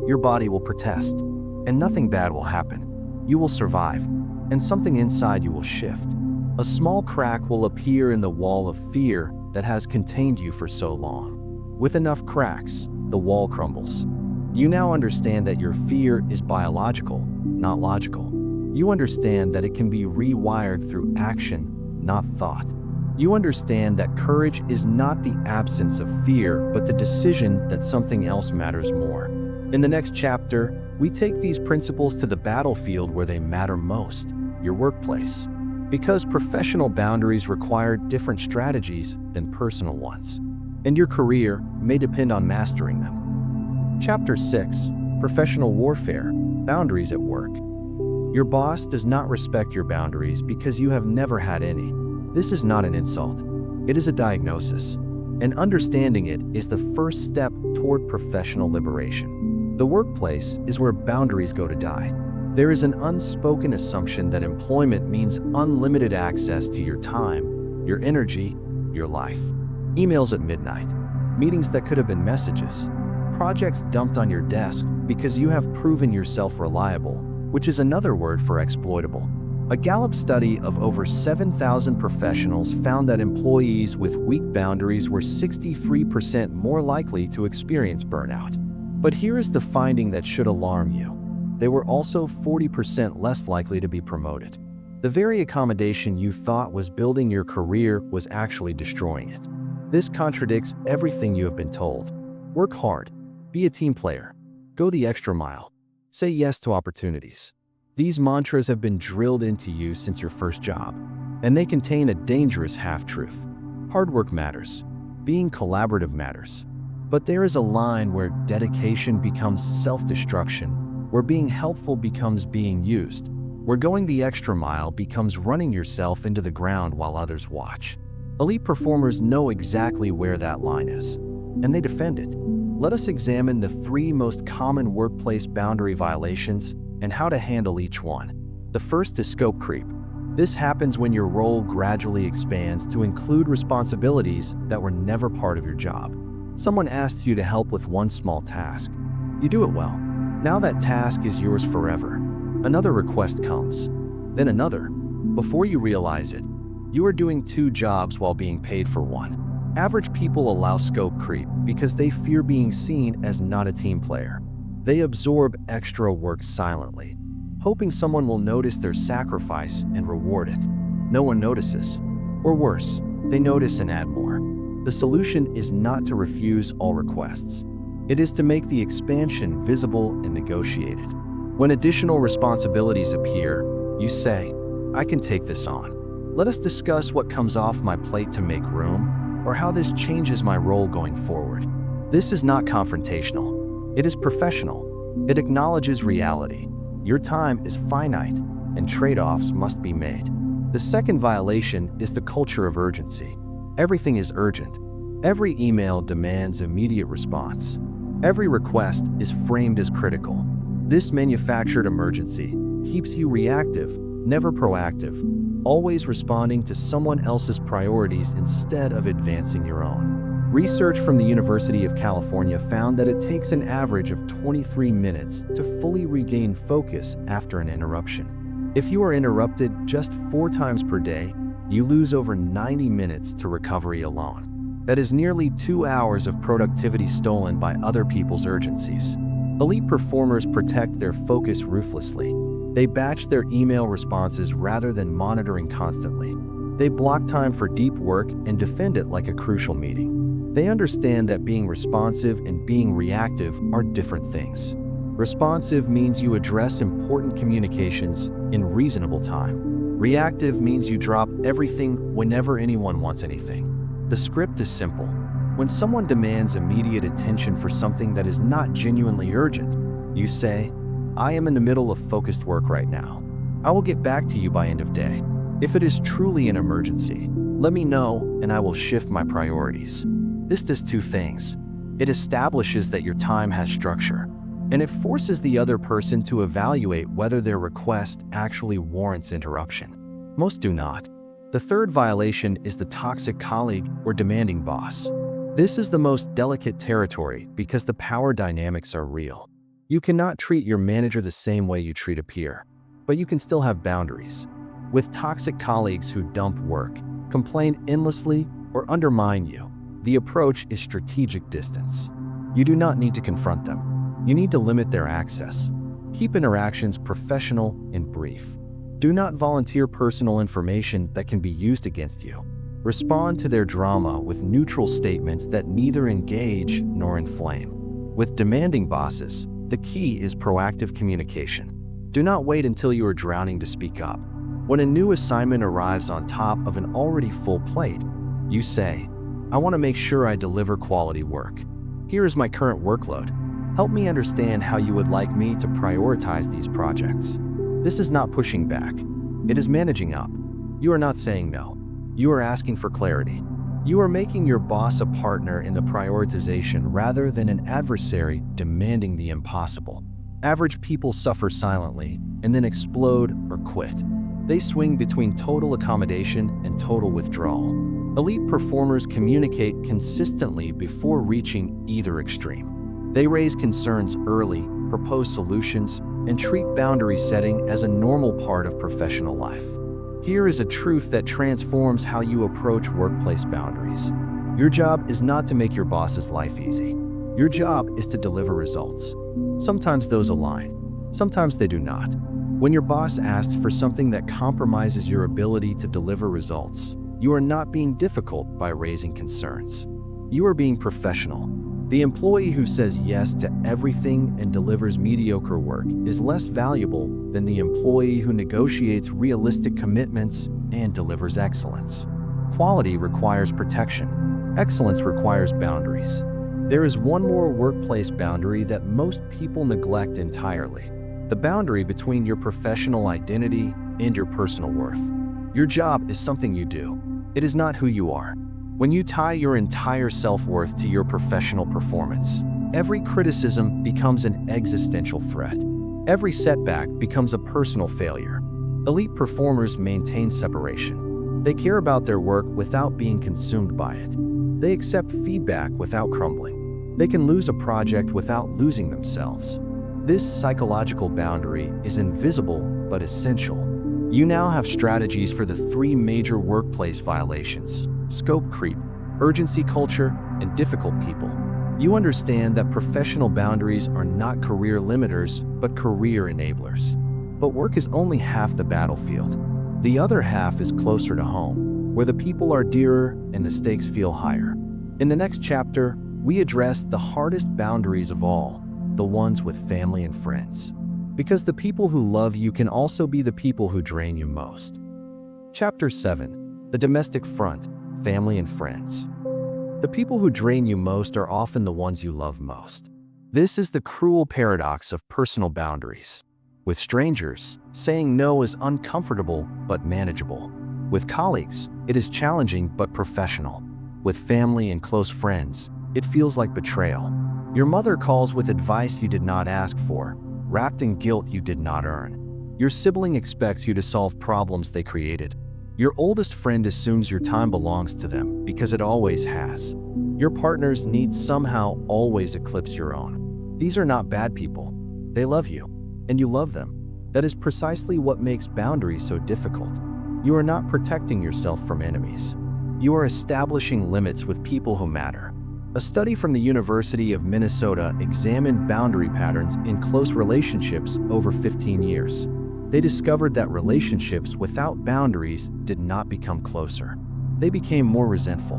Your body will protest. And nothing bad will happen. You will survive. And something inside you will shift. A small crack will appear in the wall of fear that has contained you for so long. With enough cracks, the wall crumbles. You now understand that your fear is biological, not logical. You understand that it can be rewired through action, not thought. You understand that courage is not the absence of fear, but the decision that something else matters more. In the next chapter, we take these principles to the battlefield where they matter most, your workplace. Because professional boundaries require different strategies than personal ones, and your career may depend on mastering them. Chapter 6: Professional Warfare, Boundaries at Work. Your boss does not respect your boundaries because you have never had any. This is not an insult. It is a diagnosis, and understanding it is the first step toward professional liberation. The workplace is where boundaries go to die. There is an unspoken assumption that employment means unlimited access to your time, your energy, your life. Emails at midnight, meetings that could have been messages, projects dumped on your desk because you have proven yourself reliable, which is another word for exploitable. A Gallup study of over 7,000 professionals found that employees with weak boundaries were 63% more likely to experience burnout. But here is the finding that should alarm you. They were also 40% less likely to be promoted. The very accommodation you thought was building your career was actually destroying it. This contradicts everything you have been told. Work hard. Be a team player. Go the extra mile. Say yes to opportunities. These mantras have been drilled into you since your first job, and they contain a dangerous half-truth. Hard work matters. Being collaborative matters. But there is a line where dedication becomes self-destruction, where being helpful becomes being used, where going the extra mile becomes running yourself into the ground while others watch. Elite performers know exactly where that line is, and they defend it. Let us examine the 3 most common workplace boundary violations and how to handle each one. The first is scope creep. This happens when your role gradually expands to include responsibilities that were never part of your job. Someone asks you to help with one small task. You do it well. Now that task is yours forever. Another request comes, then another. Before you realize it, you are doing 2 jobs while being paid for one. Average people allow scope creep because they fear being seen as not a team player. They absorb extra work silently, hoping someone will notice their sacrifice and reward it. No one notices. Or worse, they notice and add more. The solution is not to refuse all requests. It is to make the expansion visible and negotiated. When additional responsibilities appear, you say, I can take this on. Let us discuss what comes off my plate to make room, or how this changes my role going forward. This is not confrontational. It is professional. It acknowledges reality. Your time is finite, and trade-offs must be made. The second violation is the culture of urgency. Everything is urgent. Every email demands immediate response. Every request is framed as critical. This manufactured emergency keeps you reactive, never proactive, always responding to someone else's priorities instead of advancing your own. Research from the University of California found that it takes an average of 23 minutes to fully regain focus after an interruption. If you are interrupted just 4 times per day, you lose over 90 minutes to recovery alone. That is nearly 2 hours of productivity stolen by other people's urgencies. Elite performers protect their focus ruthlessly. They batch their email responses rather than monitoring constantly. They block time for deep work and defend it like a crucial meeting. They understand that being responsive and being reactive are different things. Responsive means you address important communications in reasonable time. Reactive means you drop everything whenever anyone wants anything. The script is simple. When someone demands immediate attention for something that is not genuinely urgent, you say, I am in the middle of focused work right now. I will get back to you by end of day. If it is truly an emergency, Let me know, and I will shift my priorities. This does two things. It establishes that your time has structure, and it forces the other person to evaluate whether their request actually warrants interruption. Most do not. The third violation is the toxic colleague or demanding boss. This is the most delicate territory because the power dynamics are real. You cannot treat your manager the same way you treat a peer, but you can still have boundaries. With toxic colleagues who dump work, complain endlessly, or undermine you, the approach is strategic distance. You do not need to confront them. You need to limit their access. Keep interactions professional and brief. Do not volunteer personal information that can be used against you. Respond to their drama with neutral statements that neither engage nor inflame. With demanding bosses, the key is proactive communication. Do not wait until you are drowning to speak up. When a new assignment arrives on top of an already full plate, you say, "I want to make sure I deliver quality work. Here is my current workload. Help me understand how you would like me to prioritize these projects." This is not pushing back. It is managing up. You are not saying no. You are asking for clarity. You are making your boss a partner in the prioritization rather than an adversary demanding the impossible. Average people suffer silently and then explode or quit. They swing between total accommodation and total withdrawal. Elite performers communicate consistently before reaching either extreme. They raise concerns early, propose solutions, and treat boundary setting as a normal part of professional life. Here is a truth that transforms how you approach workplace boundaries. Your job is not to make your boss's life easy. Your job is to deliver results. Sometimes those align, sometimes they do not. When your boss asks for something that compromises your ability to deliver results, you are not being difficult by raising concerns. You are being professional. The employee who says yes to everything and delivers mediocre work is less valuable than the employee who negotiates realistic commitments and delivers excellence. Quality requires protection. Excellence requires boundaries. There is one more workplace boundary that most people neglect entirely: the boundary between your professional identity and your personal worth. Your job is something you do. It is not who you are. When you tie your entire self-worth to your professional performance, every criticism becomes an existential threat. Every setback becomes a personal failure. Elite performers maintain separation. They care about their work without being consumed by it. They accept feedback without crumbling. They can lose a project without losing themselves. This psychological boundary is invisible but essential. You now have strategies for the three major workplace violations: scope creep, urgency culture, and difficult people. You understand that professional boundaries are not career limiters, but career enablers. But work is only half the battlefield. The other half is closer to home, where the people are dearer and the stakes feel higher. In the next chapter, we address the hardest boundaries of all, the ones with family and friends. Because the people who love you can also be the people who drain you most. Chapter 7. The domestic front, family and friends. The people who drain you most are often the ones you love most. This is the cruel paradox of personal boundaries. With strangers, saying no is uncomfortable but manageable. With colleagues, it is challenging but professional. With family and close friends, it feels like betrayal. Your mother calls with advice you did not ask for, wrapped in guilt you did not earn. Your sibling expects you to solve problems they created. Your oldest friend assumes your time belongs to them because it always has. Your partner's needs somehow always eclipse your own. These are not bad people. They love you, and you love them. That is precisely what makes boundaries so difficult. You are not protecting yourself from enemies. You are establishing limits with people who matter. A study from the University of Minnesota examined boundary patterns in close relationships over 15 years. They discovered that relationships without boundaries did not become closer. They became more resentful.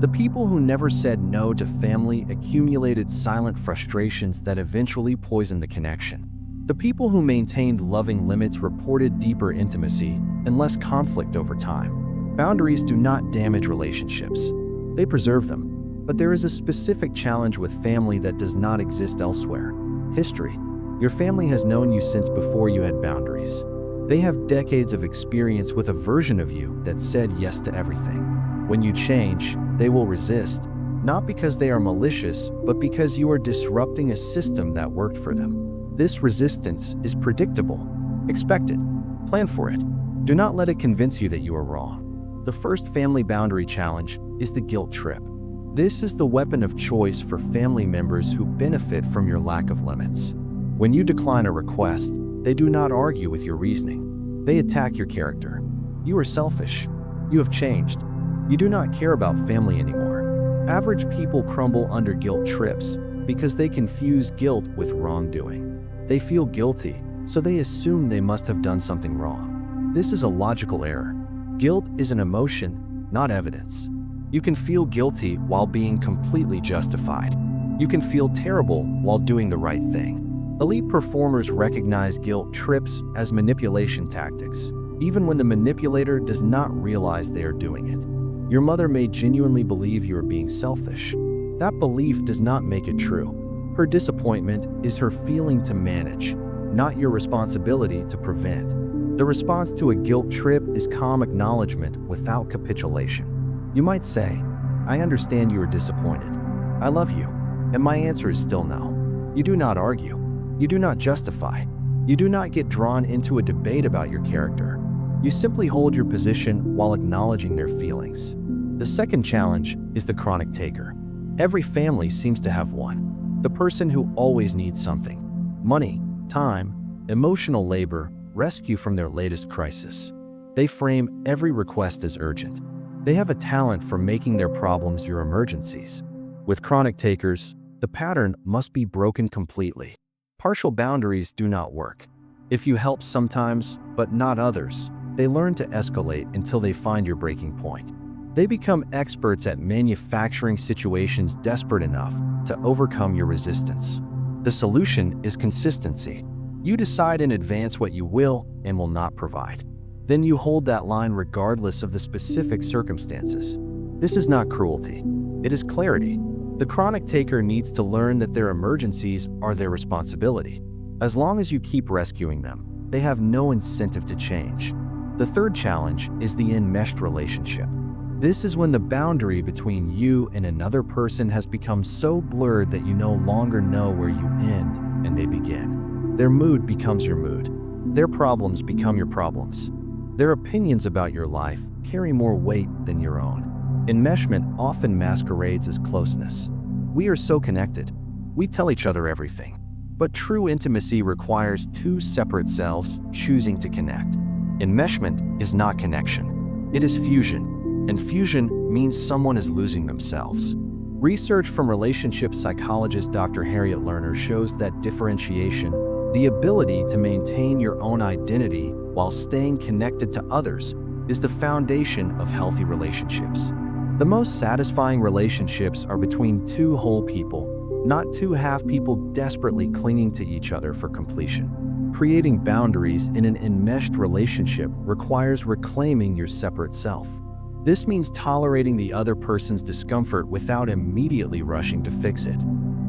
The people who never said no to family accumulated silent frustrations that eventually poisoned the connection. The people who maintained loving limits reported deeper intimacy and less conflict over time. Boundaries do not damage relationships. They preserve them. But there is a specific challenge with family that does not exist elsewhere. History. Your family has known you since before you had boundaries. They have decades of experience with a version of you that said yes to everything. When you change, they will resist, not because they are malicious, but because you are disrupting a system that worked for them. This resistance is predictable. Expect it. Plan for it. Do not let it convince you that you are wrong. The first family boundary challenge is the guilt trip. This is the weapon of choice for family members who benefit from your lack of limits. When you decline a request, they do not argue with your reasoning. They attack your character. You are selfish. You have changed. You do not care about family anymore. Average people crumble under guilt trips because they confuse guilt with wrongdoing. They feel guilty, so they assume they must have done something wrong. This is a logical error. Guilt is an emotion, not evidence. You can feel guilty while being completely justified. You can feel terrible while doing the right thing. Elite performers recognize guilt trips as manipulation tactics, even when the manipulator does not realize they are doing it. Your mother may genuinely believe you are being selfish. That belief does not make it true. Her disappointment is her feeling to manage, not your responsibility to prevent. The response to a guilt trip is calm acknowledgement without capitulation. You might say, "I understand you are disappointed. I love you." And my answer is still no. You do not argue. You do not justify. You do not get drawn into a debate about your character. You simply hold your position while acknowledging their feelings. The second challenge is the chronic taker. Every family seems to have one. The person who always needs something. Money, time, emotional labor, rescue from their latest crisis. They frame every request as urgent. They have a talent for making their problems your emergencies. With chronic takers, the pattern must be broken completely. Partial boundaries do not work. If you help sometimes, but not others, they learn to escalate until they find your breaking point. They become experts at manufacturing situations desperate enough to overcome your resistance. The solution is consistency. You decide in advance what you will and will not provide. Then you hold that line regardless of the specific circumstances. This is not cruelty. It is clarity. The chronic taker needs to learn that their emergencies are their responsibility. As long as you keep rescuing them, they have no incentive to change. The third challenge is the enmeshed relationship. This is when the boundary between you and another person has become so blurred that you no longer know where you end and they begin. Their mood becomes your mood. Their problems become your problems. Their opinions about your life carry more weight than your own. Enmeshment often masquerades as closeness. We are so connected. We tell each other everything. But true intimacy requires two separate selves choosing to connect. Enmeshment is not connection. It is fusion. And fusion means someone is losing themselves. Research from relationship psychologist Dr. Harriet Lerner shows that differentiation, the ability to maintain your own identity while staying connected to others, is the foundation of healthy relationships. The most satisfying relationships are between two whole people, not two half people desperately clinging to each other for completion. Creating boundaries in an enmeshed relationship requires reclaiming your separate self. This means tolerating the other person's discomfort without immediately rushing to fix it.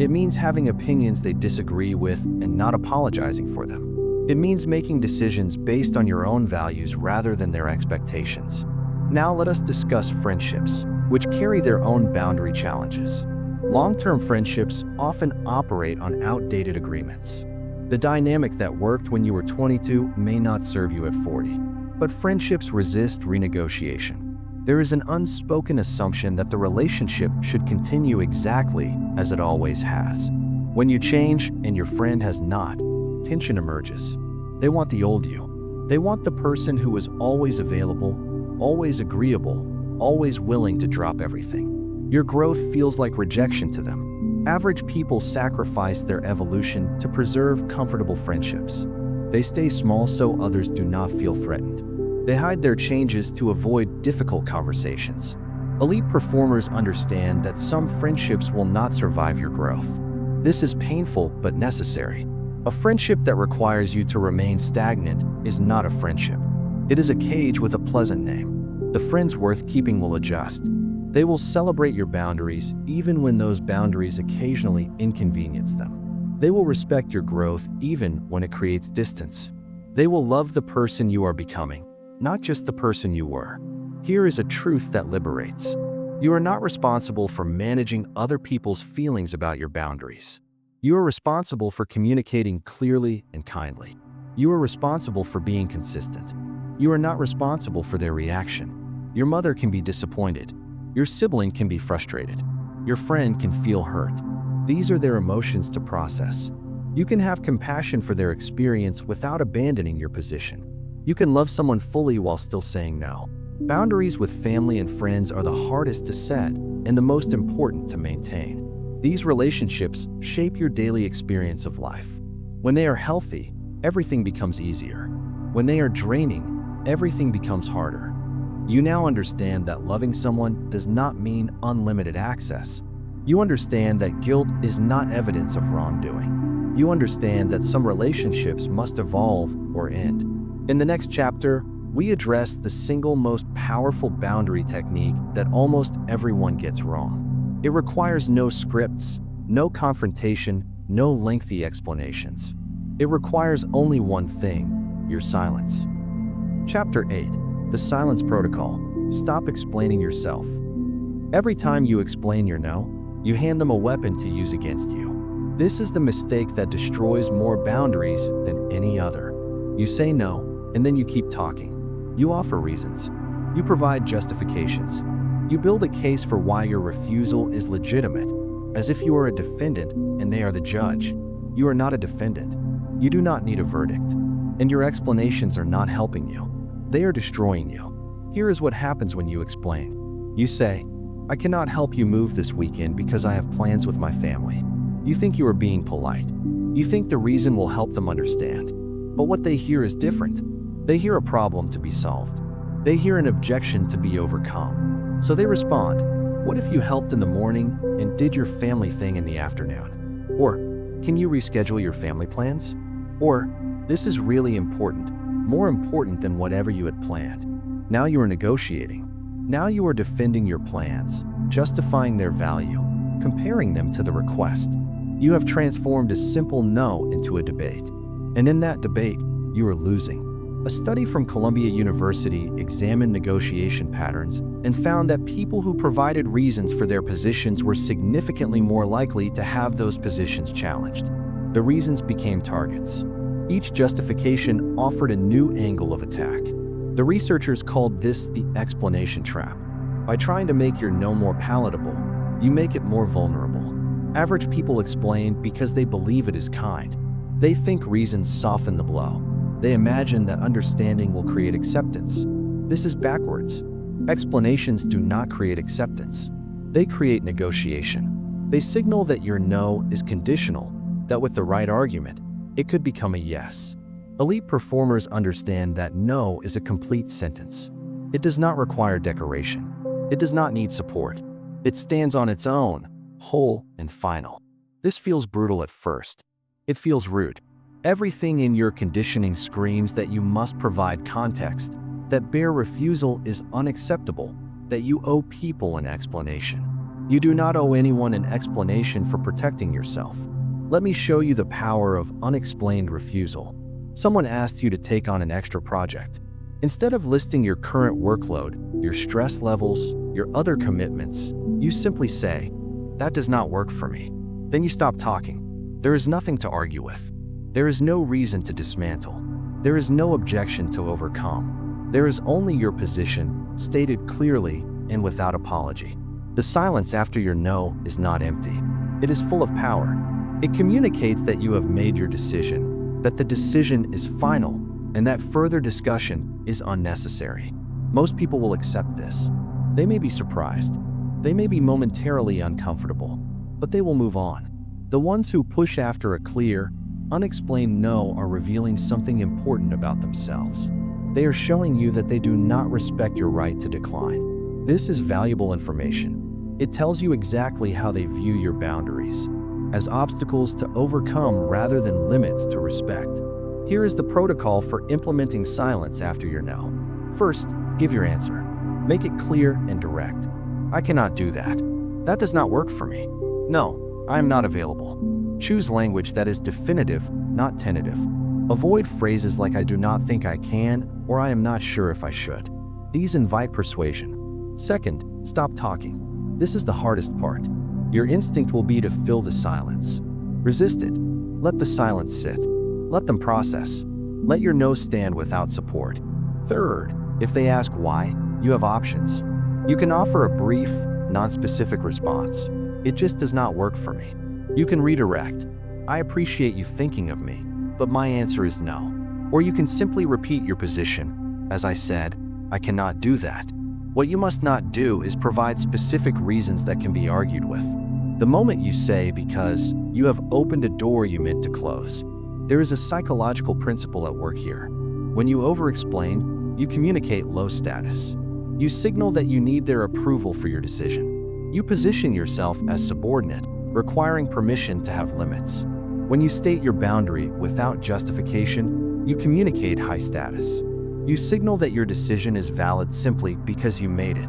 It means having opinions they disagree with and not apologizing for them. It means making decisions based on your own values rather than their expectations. Now let us discuss friendships, which carry their own boundary challenges. Long-term friendships often operate on outdated agreements. The dynamic that worked when you were 22 may not serve you at 40. But friendships resist renegotiation. There is an unspoken assumption that the relationship should continue exactly as it always has. When you change and your friend has not, tension emerges. They want the old you. They want the person who was always available, always agreeable, always willing to drop everything. Your growth feels like rejection to them. Average people sacrifice their evolution to preserve comfortable friendships. They stay small so others do not feel threatened. They hide their changes to avoid difficult conversations. Elite performers understand that some friendships will not survive your growth. This is painful but necessary. A friendship that requires you to remain stagnant is not a friendship. It is a cage with a pleasant name. The friends worth keeping will adjust. They will celebrate your boundaries even when those boundaries occasionally inconvenience them. They will respect your growth even when it creates distance. They will love the person you are becoming, not just the person you were. Here is a truth that liberates. You are not responsible for managing other people's feelings about your boundaries. You are responsible for communicating clearly and kindly. You are responsible for being consistent. You are not responsible for their reaction. Your mother can be disappointed. Your sibling can be frustrated. Your friend can feel hurt. These are their emotions to process. You can have compassion for their experience without abandoning your position. You can love someone fully while still saying no. Boundaries with family and friends are the hardest to set and the most important to maintain. These relationships shape your daily experience of life. When they are healthy, everything becomes easier. When they are draining, everything becomes harder. You now understand that loving someone does not mean unlimited access. You understand that guilt is not evidence of wrongdoing. You understand that some relationships must evolve or end. In the next chapter, we address the single most powerful boundary technique that almost everyone gets wrong. It requires no scripts, no confrontation, no lengthy explanations. It requires only one thing: your silence. Chapter 8. The Silence Protocol. Stop explaining yourself. Every time you explain your no, you hand them a weapon to use against you. This is the mistake that destroys more boundaries than any other. You say no, and then you keep talking. You offer reasons. You provide justifications. You build a case for why your refusal is legitimate, as if you are a defendant and they are the judge. You are not a defendant. You do not need a verdict. And your explanations are not helping you. They are destroying you. Here is what happens when you explain. You say, "I cannot help you move this weekend because I have plans with my family." You think you are being polite. You think the reason will help them understand. But what they hear is different. They hear a problem to be solved. They hear an objection to be overcome. So they respond, "What if you helped in the morning and did your family thing in the afternoon?" Or, "Can you reschedule your family plans?" Or, "This is really important, more important than whatever you had planned." Now you are negotiating. Now you are defending your plans, justifying their value, comparing them to the request. You have transformed a simple no into a debate. And in that debate, you are losing. A study from Columbia University examined negotiation patterns and found that people who provided reasons for their positions were significantly more likely to have those positions challenged. The reasons became targets. Each justification offered a new angle of attack. The researchers called this the explanation trap. By trying to make your no more palatable, you make it more vulnerable. Average people explain because they believe it is kind. They think reasons soften the blow. They imagine that understanding will create acceptance. This is backwards. Explanations do not create acceptance. They create negotiation. They signal that your no is conditional, that with the right argument, it could become a yes. Elite performers understand that no is a complete sentence. It does not require decoration. It does not need support. It stands on its own, whole and final. This feels brutal at first. It feels rude. Everything in your conditioning screams that you must provide context, that bare refusal is unacceptable, that you owe people an explanation. You do not owe anyone an explanation for protecting yourself. Let me show you the power of unexplained refusal. Someone asked you to take on an extra project. Instead of listing your current workload, your stress levels, your other commitments, you simply say, "That does not work for me." Then you stop talking. There is nothing to argue with. There is no reason to dismantle. There is no objection to overcome. There is only your position, stated clearly and without apology. The silence after your no is not empty. It is full of power. It communicates that you have made your decision, that the decision is final, and that further discussion is unnecessary. Most people will accept this. They may be surprised. They may be momentarily uncomfortable, but they will move on. The ones who push after a clear, unexplained no are revealing something important about themselves. They are showing you that they do not respect your right to decline. This is valuable information. It tells you exactly how they view your boundaries, as obstacles to overcome rather than limits to respect. Here is the protocol for implementing silence after your no. First, give your answer. Make it clear and direct. "I cannot do that. That does not work for me. No, I am not available." Choose language that is definitive, not tentative. Avoid phrases like "I do not think I can" or "I am not sure if I should." These invite persuasion. Second, stop talking. This is the hardest part. Your instinct will be to fill the silence. Resist it. Let the silence sit. Let them process. Let your no stand without support. Third, if they ask why, you have options. You can offer a brief, non-specific response. "It just does not work for me." You can redirect. "I appreciate you thinking of me, but my answer is no." Or you can simply repeat your position. "As I said, I cannot do that." What you must not do is provide specific reasons that can be argued with. The moment you say "because," you have opened a door you meant to close. There is a psychological principle at work here. When you over-explain, you communicate low status. You signal that you need their approval for your decision. You position yourself as subordinate, requiring permission to have limits. When you state your boundary without justification, you communicate high status. You signal that your decision is valid simply because you made it.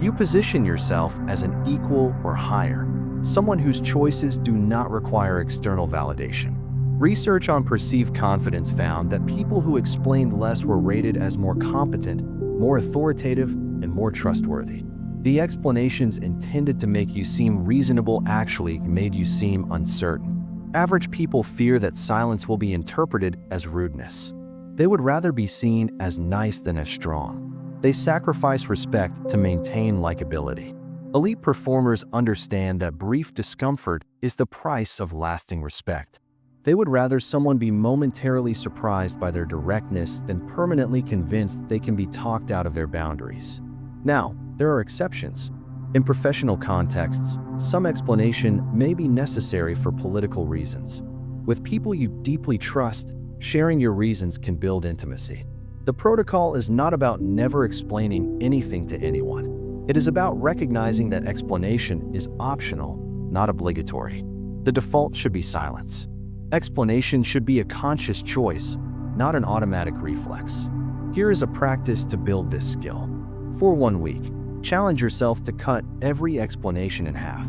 You position yourself as an equal or higher, someone whose choices do not require external validation. Research on perceived confidence found that people who explained less were rated as more competent, more authoritative, and more trustworthy. The explanations intended to make you seem reasonable actually made you seem uncertain. Average people fear that silence will be interpreted as rudeness. They would rather be seen as nice than as strong. They sacrifice respect to maintain likability. Elite performers understand that brief discomfort is the price of lasting respect. They would rather someone be momentarily surprised by their directness than permanently convinced they can be talked out of their boundaries. Now, there are exceptions. In professional contexts, some explanation may be necessary for political reasons. With people you deeply trust, sharing your reasons can build intimacy. The protocol is not about never explaining anything to anyone. It is about recognizing that explanation is optional, not obligatory. The default should be silence. Explanation should be a conscious choice, not an automatic reflex. Here is a practice to build this skill. For 1 week, challenge yourself to cut every explanation in half.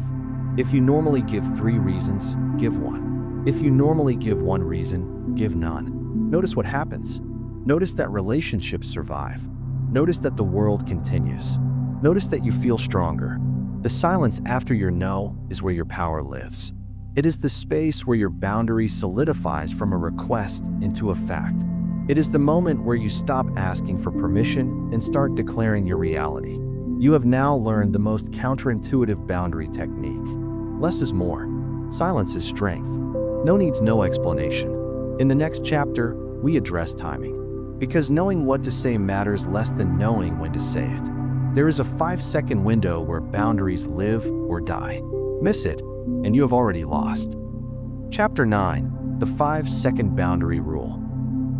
If you normally give 3 reasons, give 1. If you normally give 1 reason, give none. Notice what happens. Notice that relationships survive. Notice that the world continues. Notice that you feel stronger. The silence after your no is where your power lives. It is the space where your boundary solidifies from a request into a fact. It is the moment where you stop asking for permission and start declaring your reality. You have now learned the most counterintuitive boundary technique. Less is more. Silence is strength. No needs no explanation. In the next chapter, we address timing. Because knowing what to say matters less than knowing when to say it. There is a 5-second window where boundaries live or die. Miss it, and you have already lost. Chapter 9, the 5-second boundary rule.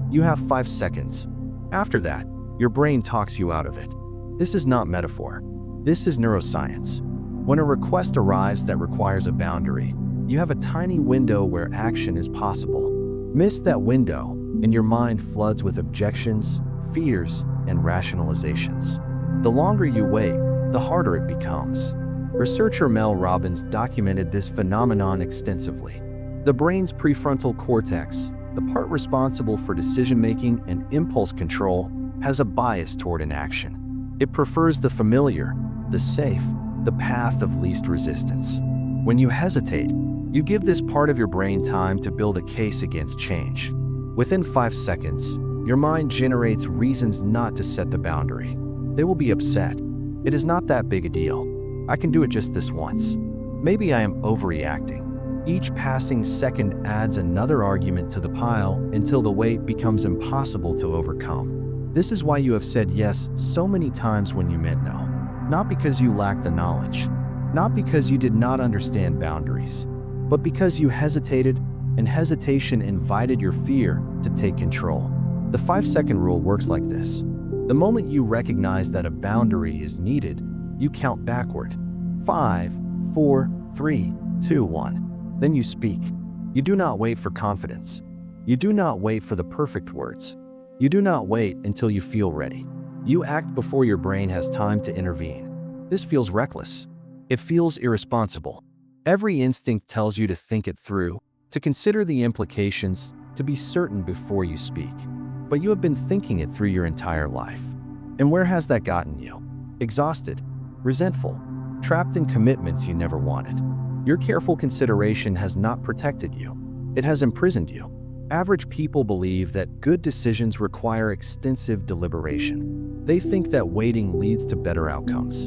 You have 5 seconds. After that, your brain talks you out of it. This is not metaphor. This is neuroscience. When a request arrives that requires a boundary, you have a tiny window where action is possible. Miss that window, and your mind floods with objections, fears, and rationalizations. The longer you wait, the harder it becomes. Researcher Mel Robbins documented this phenomenon extensively. The brain's prefrontal cortex, the part responsible for decision-making and impulse control, has a bias toward inaction. It prefers the familiar, the safe, the path of least resistance. When you hesitate, you give this part of your brain time to build a case against change. Within 5 seconds, your mind generates reasons not to set the boundary. They will be upset. It is not that big a deal. I can do it just this once. Maybe I am overreacting. Each passing second adds another argument to the pile until the weight becomes impossible to overcome. This is why you have said yes so many times when you meant no. Not because you lack the knowledge, not because you did not understand boundaries, but because you hesitated, and hesitation invited your fear to take control. The 5-second rule works like this. The moment you recognize that a boundary is needed, you count backward. 5, 4, 3, 2, 1. Then you speak. You do not wait for confidence. You do not wait for the perfect words. You do not wait until you feel ready. You act before your brain has time to intervene. This feels reckless. It feels irresponsible. Every instinct tells you to think it through, to consider the implications, to be certain before you speak. But you have been thinking it through your entire life. And where has that gotten you? Exhausted, resentful, trapped in commitments you never wanted. Your careful consideration has not protected you. It has imprisoned you. Average people believe that good decisions require extensive deliberation. They think that waiting leads to better outcomes.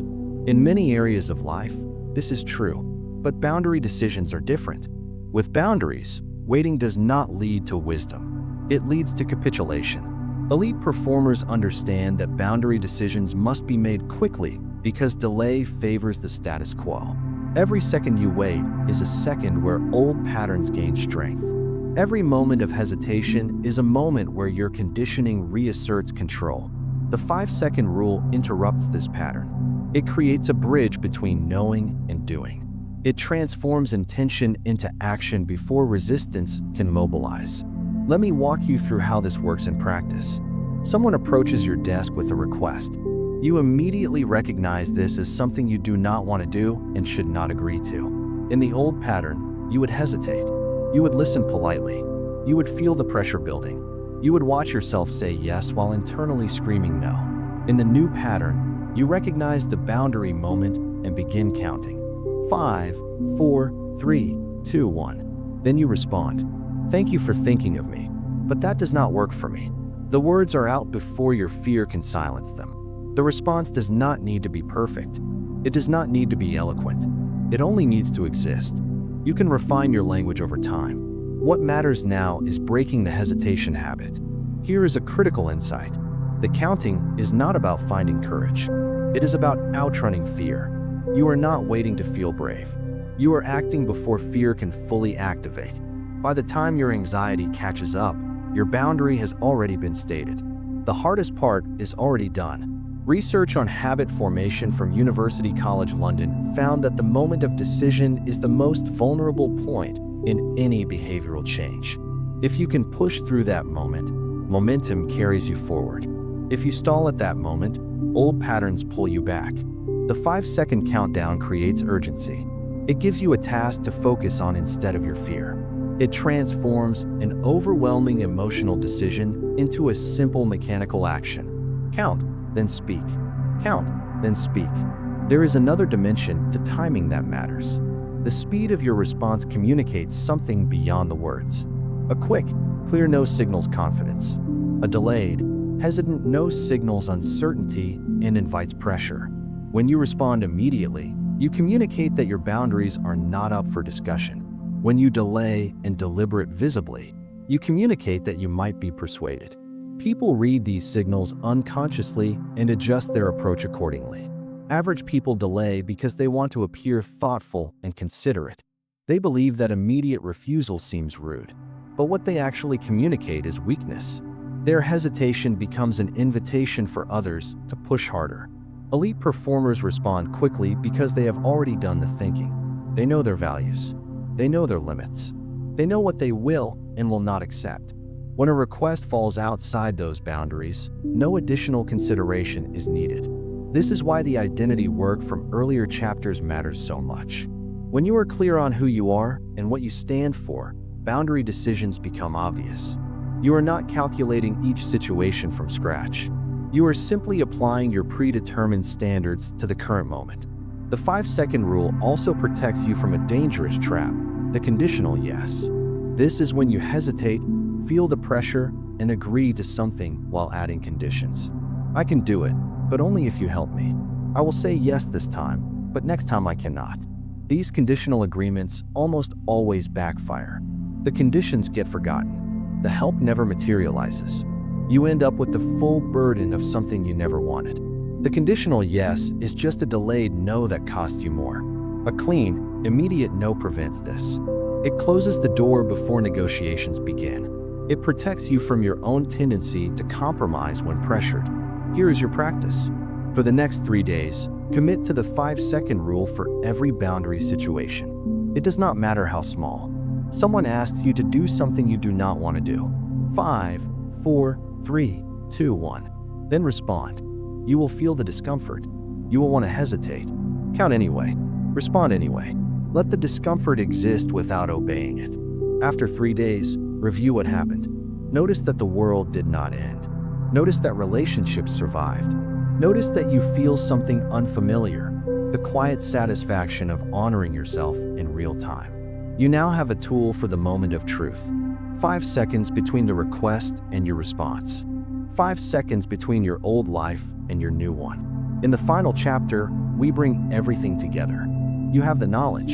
In many areas of life, this is true, but boundary decisions are different. With boundaries, waiting does not lead to wisdom. It leads to capitulation. Elite performers understand that boundary decisions must be made quickly because delay favors the status quo. Every second you wait is a second where old patterns gain strength. Every moment of hesitation is a moment where your conditioning reasserts control. The 5-second rule interrupts this pattern. It creates a bridge between knowing and doing. It transforms intention into action before resistance can mobilize. Let me walk you through how this works in practice. Someone approaches your desk with a request. You immediately recognize this as something you do not want to do and should not agree to. In the old pattern, you would hesitate. You would listen politely. You would feel the pressure building. You would watch yourself say yes while internally screaming no. In the new pattern, you recognize the boundary moment and begin counting. 5, 4, 3, 2, 1. Then you respond. Thank you for thinking of me, but that does not work for me. The words are out before your fear can silence them. The response does not need to be perfect. It does not need to be eloquent. It only needs to exist. You can refine your language over time. What matters now is breaking the hesitation habit. Here is a critical insight. The counting is not about finding courage. It is about outrunning fear. You are not waiting to feel brave. You are acting before fear can fully activate. By the time your anxiety catches up, your boundary has already been stated. The hardest part is already done. Research on habit formation from University College London found that the moment of decision is the most vulnerable point in any behavioral change. If you can push through that moment, momentum carries you forward. If you stall at that moment, old patterns pull you back. The 5-second countdown creates urgency. It gives you a task to focus on instead of your fear. It transforms an overwhelming emotional decision into a simple mechanical action. Count, then speak. Count, then speak. There is another dimension to timing that matters. The speed of your response communicates something beyond the words. A quick, clear no signals confidence. A delayed, hesitant no signals uncertainty and invites pressure. When you respond immediately, you communicate that your boundaries are not up for discussion. When you delay and deliberate visibly, you communicate that you might be persuaded. People read these signals unconsciously and adjust their approach accordingly. Average people delay because they want to appear thoughtful and considerate. They believe that immediate refusal seems rude, but what they actually communicate is weakness. Their hesitation becomes an invitation for others to push harder. Elite performers respond quickly because they have already done the thinking. They know their values. They know their limits. They know what they will and will not accept. When a request falls outside those boundaries, no additional consideration is needed. This is why the identity work from earlier chapters matters so much. When you are clear on who you are and what you stand for, boundary decisions become obvious. You are not calculating each situation from scratch. You are simply applying your predetermined standards to the current moment. The 5-second rule also protects you from a dangerous trap, the conditional yes. This is when you hesitate, feel the pressure, and agree to something while adding conditions. I can do it, but only if you help me. I will say yes this time, but next time I cannot. These conditional agreements almost always backfire. The conditions get forgotten. The help never materializes. You end up with the full burden of something you never wanted. The conditional yes is just a delayed no that costs you more. A clean, immediate no prevents this. It closes the door before negotiations begin. It protects you from your own tendency to compromise when pressured. Here is your practice. For the next 3 days, commit to the 5-second rule for every boundary situation. It does not matter how small. Someone asks you to do something you do not want to do. 5, 4, 3, 2, 1. Then respond. You will feel the discomfort. You will want to hesitate. Count anyway. Respond anyway. Let the discomfort exist without obeying it. After 3 days, Review what happened. Notice that the world did not end. Notice that relationships survived. Notice that you feel something unfamiliar, the quiet satisfaction of honoring yourself in real time. You now have a tool for the moment of truth. 5 seconds between the request and your response. 5 seconds between your old life and your new one. In the final chapter, we bring everything together. You have the knowledge.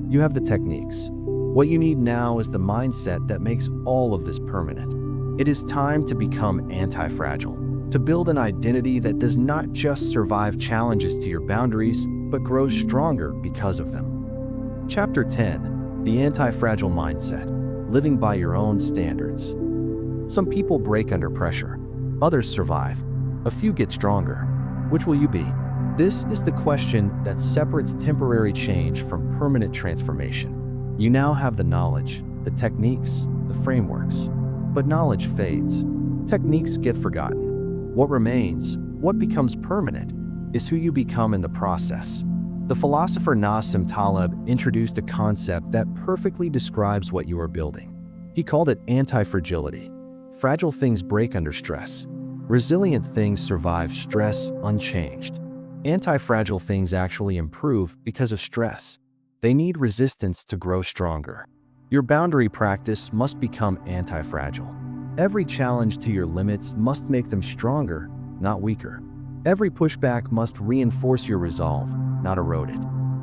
You have the techniques. What you need now is the mindset that makes all of this permanent. It is time to become anti-fragile, to build an identity that does not just survive challenges to your boundaries, but grows stronger because of them. Chapter 10, The Anti-Fragile Mindset, Living by Your Own Standards. Some people break under pressure. Others survive. A few get stronger. Which will you be? This is the question that separates temporary change from permanent transformation. You now have the knowledge, the techniques, the frameworks. But knowledge fades. Techniques get forgotten. What remains, what becomes permanent, is who you become in the process. The philosopher Nassim Taleb introduced a concept that perfectly describes what you are building. He called it anti-fragility. Fragile things break under stress. Resilient things survive stress unchanged. Anti-fragile things actually improve because of stress. They need resistance to grow stronger. Your boundary practice must become anti-fragile. Every challenge to your limits must make them stronger, not weaker. Every pushback must reinforce your resolve, not erode it.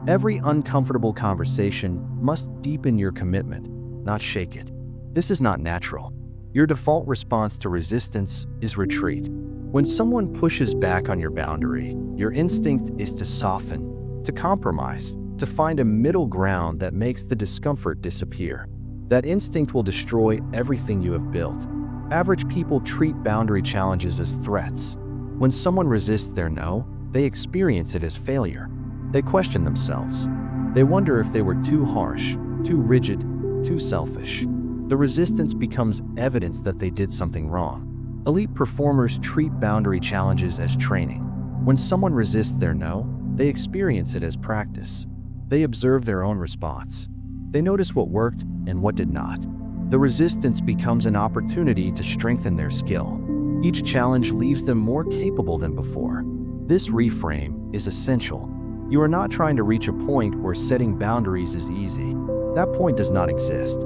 Every uncomfortable conversation must deepen your commitment, not shake it. This is not natural. Your default response to resistance is retreat. When someone pushes back on your boundary, your instinct is to soften, to compromise, to find a middle ground that makes the discomfort disappear. That instinct will destroy everything you have built. Average people treat boundary challenges as threats. When someone resists their no, they experience it as failure. They question themselves. They wonder if they were too harsh, too rigid, too selfish. The resistance becomes evidence that they did something wrong. Elite performers treat boundary challenges as training. When someone resists their no, they experience it as practice. They observe their own response. They notice what worked and what did not. The resistance becomes an opportunity to strengthen their skill. Each challenge leaves them more capable than before. This reframe is essential. You are not trying to reach a point where setting boundaries is easy. That point does not exist.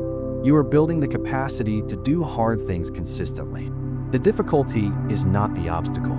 You are building the capacity to do hard things consistently. The difficulty is not the obstacle.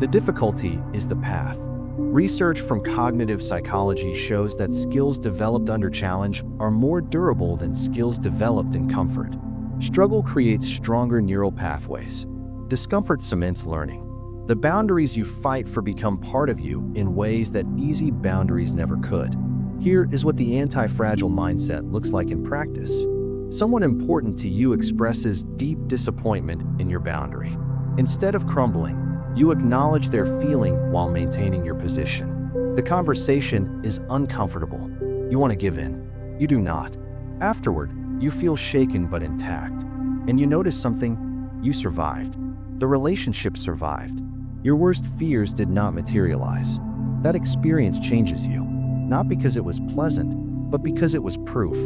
The difficulty is the path. Research from cognitive psychology shows that skills developed under challenge are more durable than skills developed in comfort. Struggle creates stronger neural pathways. Discomfort cements learning. The boundaries you fight for become part of you in ways that easy boundaries never could. Here is what the anti-fragile mindset looks like in practice. Someone important to you expresses deep disappointment in your boundary. Instead of crumbling, you acknowledge their feeling while maintaining your position. The conversation is uncomfortable. You want to give in. You do not. Afterward, you feel shaken but intact. And you notice something. You survived. The relationship survived. Your worst fears did not materialize. That experience changes you. Not because it was pleasant, but because it was proof.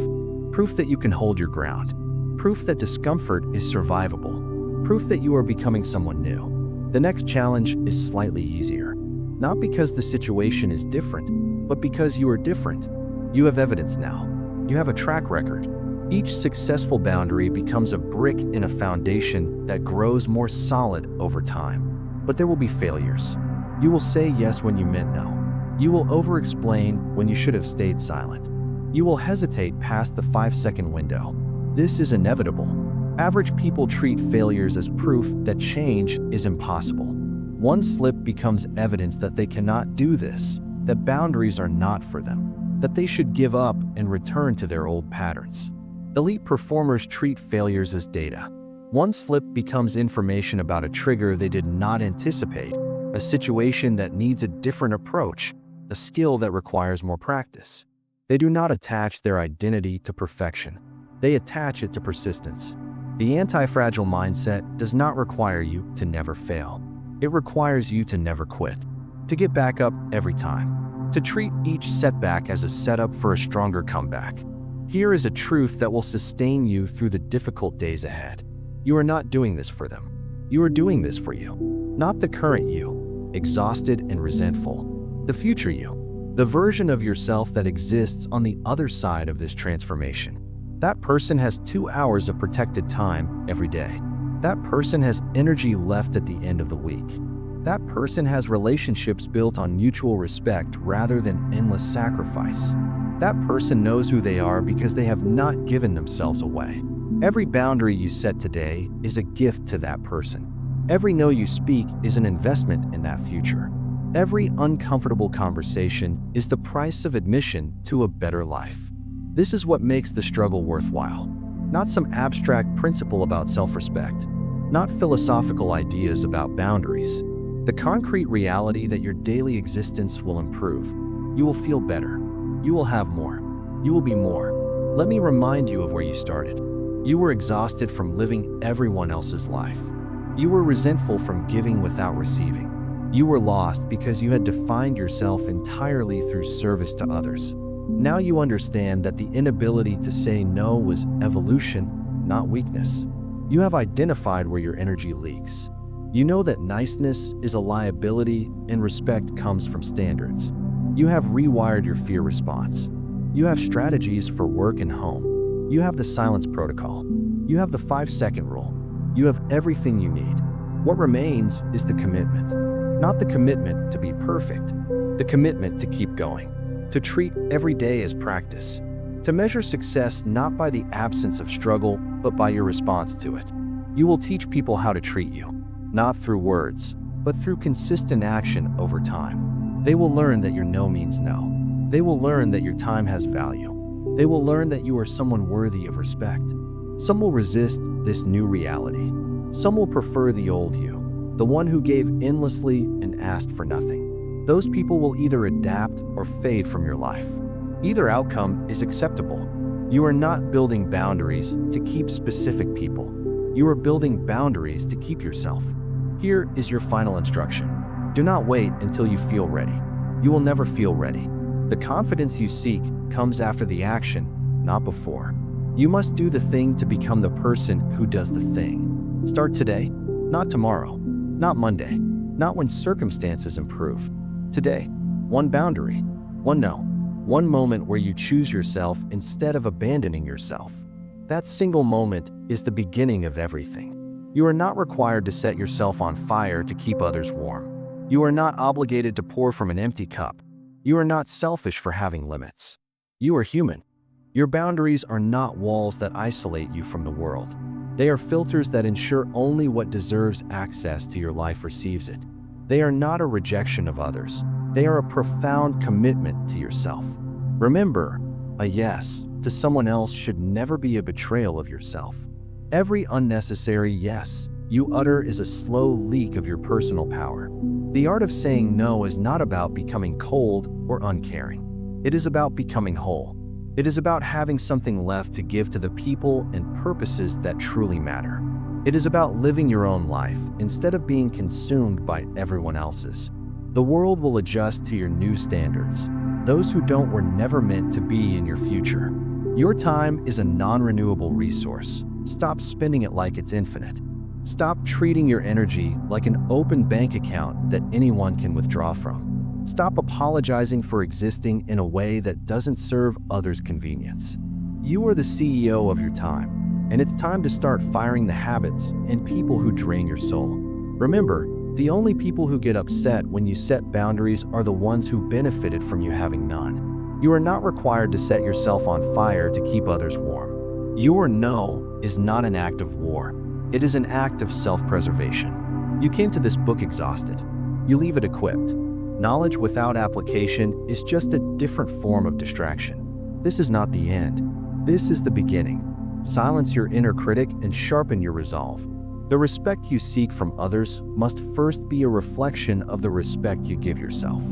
Proof that you can hold your ground. Proof that discomfort is survivable. Proof that you are becoming someone new. The next challenge is slightly easier. Not because the situation is different, but because you are different. You have evidence now. You have a track record. Each successful boundary becomes a brick in a foundation that grows more solid over time. But there will be failures. You will say yes when you meant no. You will over-explain when you should have stayed silent. You will hesitate past the 5-second window. This is inevitable. Average people treat failures as proof that change is impossible. One slip becomes evidence that they cannot do this, that boundaries are not for them, that they should give up and return to their old patterns. Elite performers treat failures as data. One slip becomes information about a trigger they did not anticipate, a situation that needs a different approach, a skill that requires more practice. They do not attach their identity to perfection. They attach it to persistence. The anti-fragile mindset does not require you to never fail. It requires you to never quit, to get back up every time, to treat each setback as a setup for a stronger comeback. Here is a truth that will sustain you through the difficult days ahead. You are not doing this for them. You are doing this for you. Not the current you, exhausted and resentful. The future you, the version of yourself that exists on the other side of this transformation. That person has 2 hours of protected time every day. That person has energy left at the end of the week. That person has relationships built on mutual respect rather than endless sacrifice. That person knows who they are because they have not given themselves away. Every boundary you set today is a gift to that person. Every no you speak is an investment in that future. Every uncomfortable conversation is the price of admission to a better life. This is what makes the struggle worthwhile. Not some abstract principle about self-respect. Not philosophical ideas about boundaries. The concrete reality that your daily existence will improve. You will feel better. You will have more. You will be more. Let me remind you of where you started. You were exhausted from living everyone else's life. You were resentful from giving without receiving. You were lost because you had defined yourself entirely through service to others. Now you understand that the inability to say no was evolution, not weakness. You have identified where your energy leaks. You know that niceness is a liability and respect comes from standards. You have rewired your fear response. You have strategies for work and home. You have the silence protocol. You have the 5-second rule. You have everything you need. What remains is the commitment. Not the commitment to be perfect, the commitment to keep going, to treat every day as practice, to measure success not by the absence of struggle, but by your response to it. You will teach people how to treat you, not through words, but through consistent action over time. They will learn that your no means no. They will learn that your time has value. They will learn that you are someone worthy of respect. Some will resist this new reality. Some will prefer the old you, the one who gave endlessly and asked for nothing. Those people will either adapt or fade from your life. Either outcome is acceptable. You are not building boundaries to keep specific people. You are building boundaries to keep yourself. Here is your final instruction. Do not wait until you feel ready. You will never feel ready. The confidence you seek comes after the action, not before. You must do the thing to become the person who does the thing. Start today, not tomorrow, not Monday, not when circumstances improve. Today, one boundary, one no, one moment where you choose yourself instead of abandoning yourself. That single moment is the beginning of everything. You are not required to set yourself on fire to keep others warm. You are not obligated to pour from an empty cup. You are not selfish for having limits. You are human. Your boundaries are not walls that isolate you from the world. They are filters that ensure only what deserves access to your life receives it. They are not a rejection of others. They are a profound commitment to yourself. Remember, a yes to someone else should never be a betrayal of yourself. Every unnecessary yes you utter is a slow leak of your personal power. The art of saying no is not about becoming cold or uncaring. It is about becoming whole. It is about having something left to give to the people and purposes that truly matter. It is about living your own life instead of being consumed by everyone else's. The world will adjust to your new standards. Those who don't were never meant to be in your future. Your time is a non-renewable resource. Stop spending it like it's infinite. Stop treating your energy like an open bank account that anyone can withdraw from. Stop apologizing for existing in a way that doesn't serve others' convenience. You are the CEO of your time, and it's time to start firing the habits and people who drain your soul. Remember, the only people who get upset when you set boundaries are the ones who benefited from you having none. You are not required to set yourself on fire to keep others warm. Your no is not an act of war. It is an act of self-preservation. You came to this book exhausted. You leave it equipped. Knowledge without application is just a different form of distraction. This is not the end. This is the beginning. Silence your inner critic and sharpen your resolve. The respect you seek from others must first be a reflection of the respect you give yourself.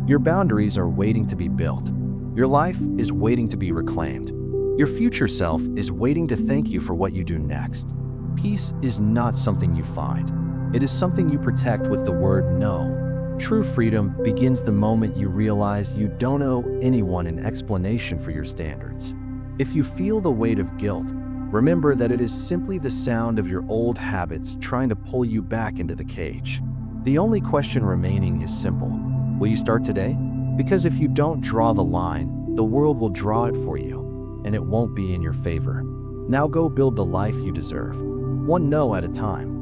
Your boundaries are waiting to be built. Your life is waiting to be reclaimed. Your future self is waiting to thank you for what you do next. Peace is not something you find. It is something you protect with the word no. True freedom begins the moment you realize you don't owe anyone an explanation for your standards. If you feel the weight of guilt, remember that it is simply the sound of your old habits trying to pull you back into the cage. The only question remaining is simple. Will you start today? Because if you don't draw the line, the world will draw it for you, and it won't be in your favor. Now go build the life you deserve, one no at a time.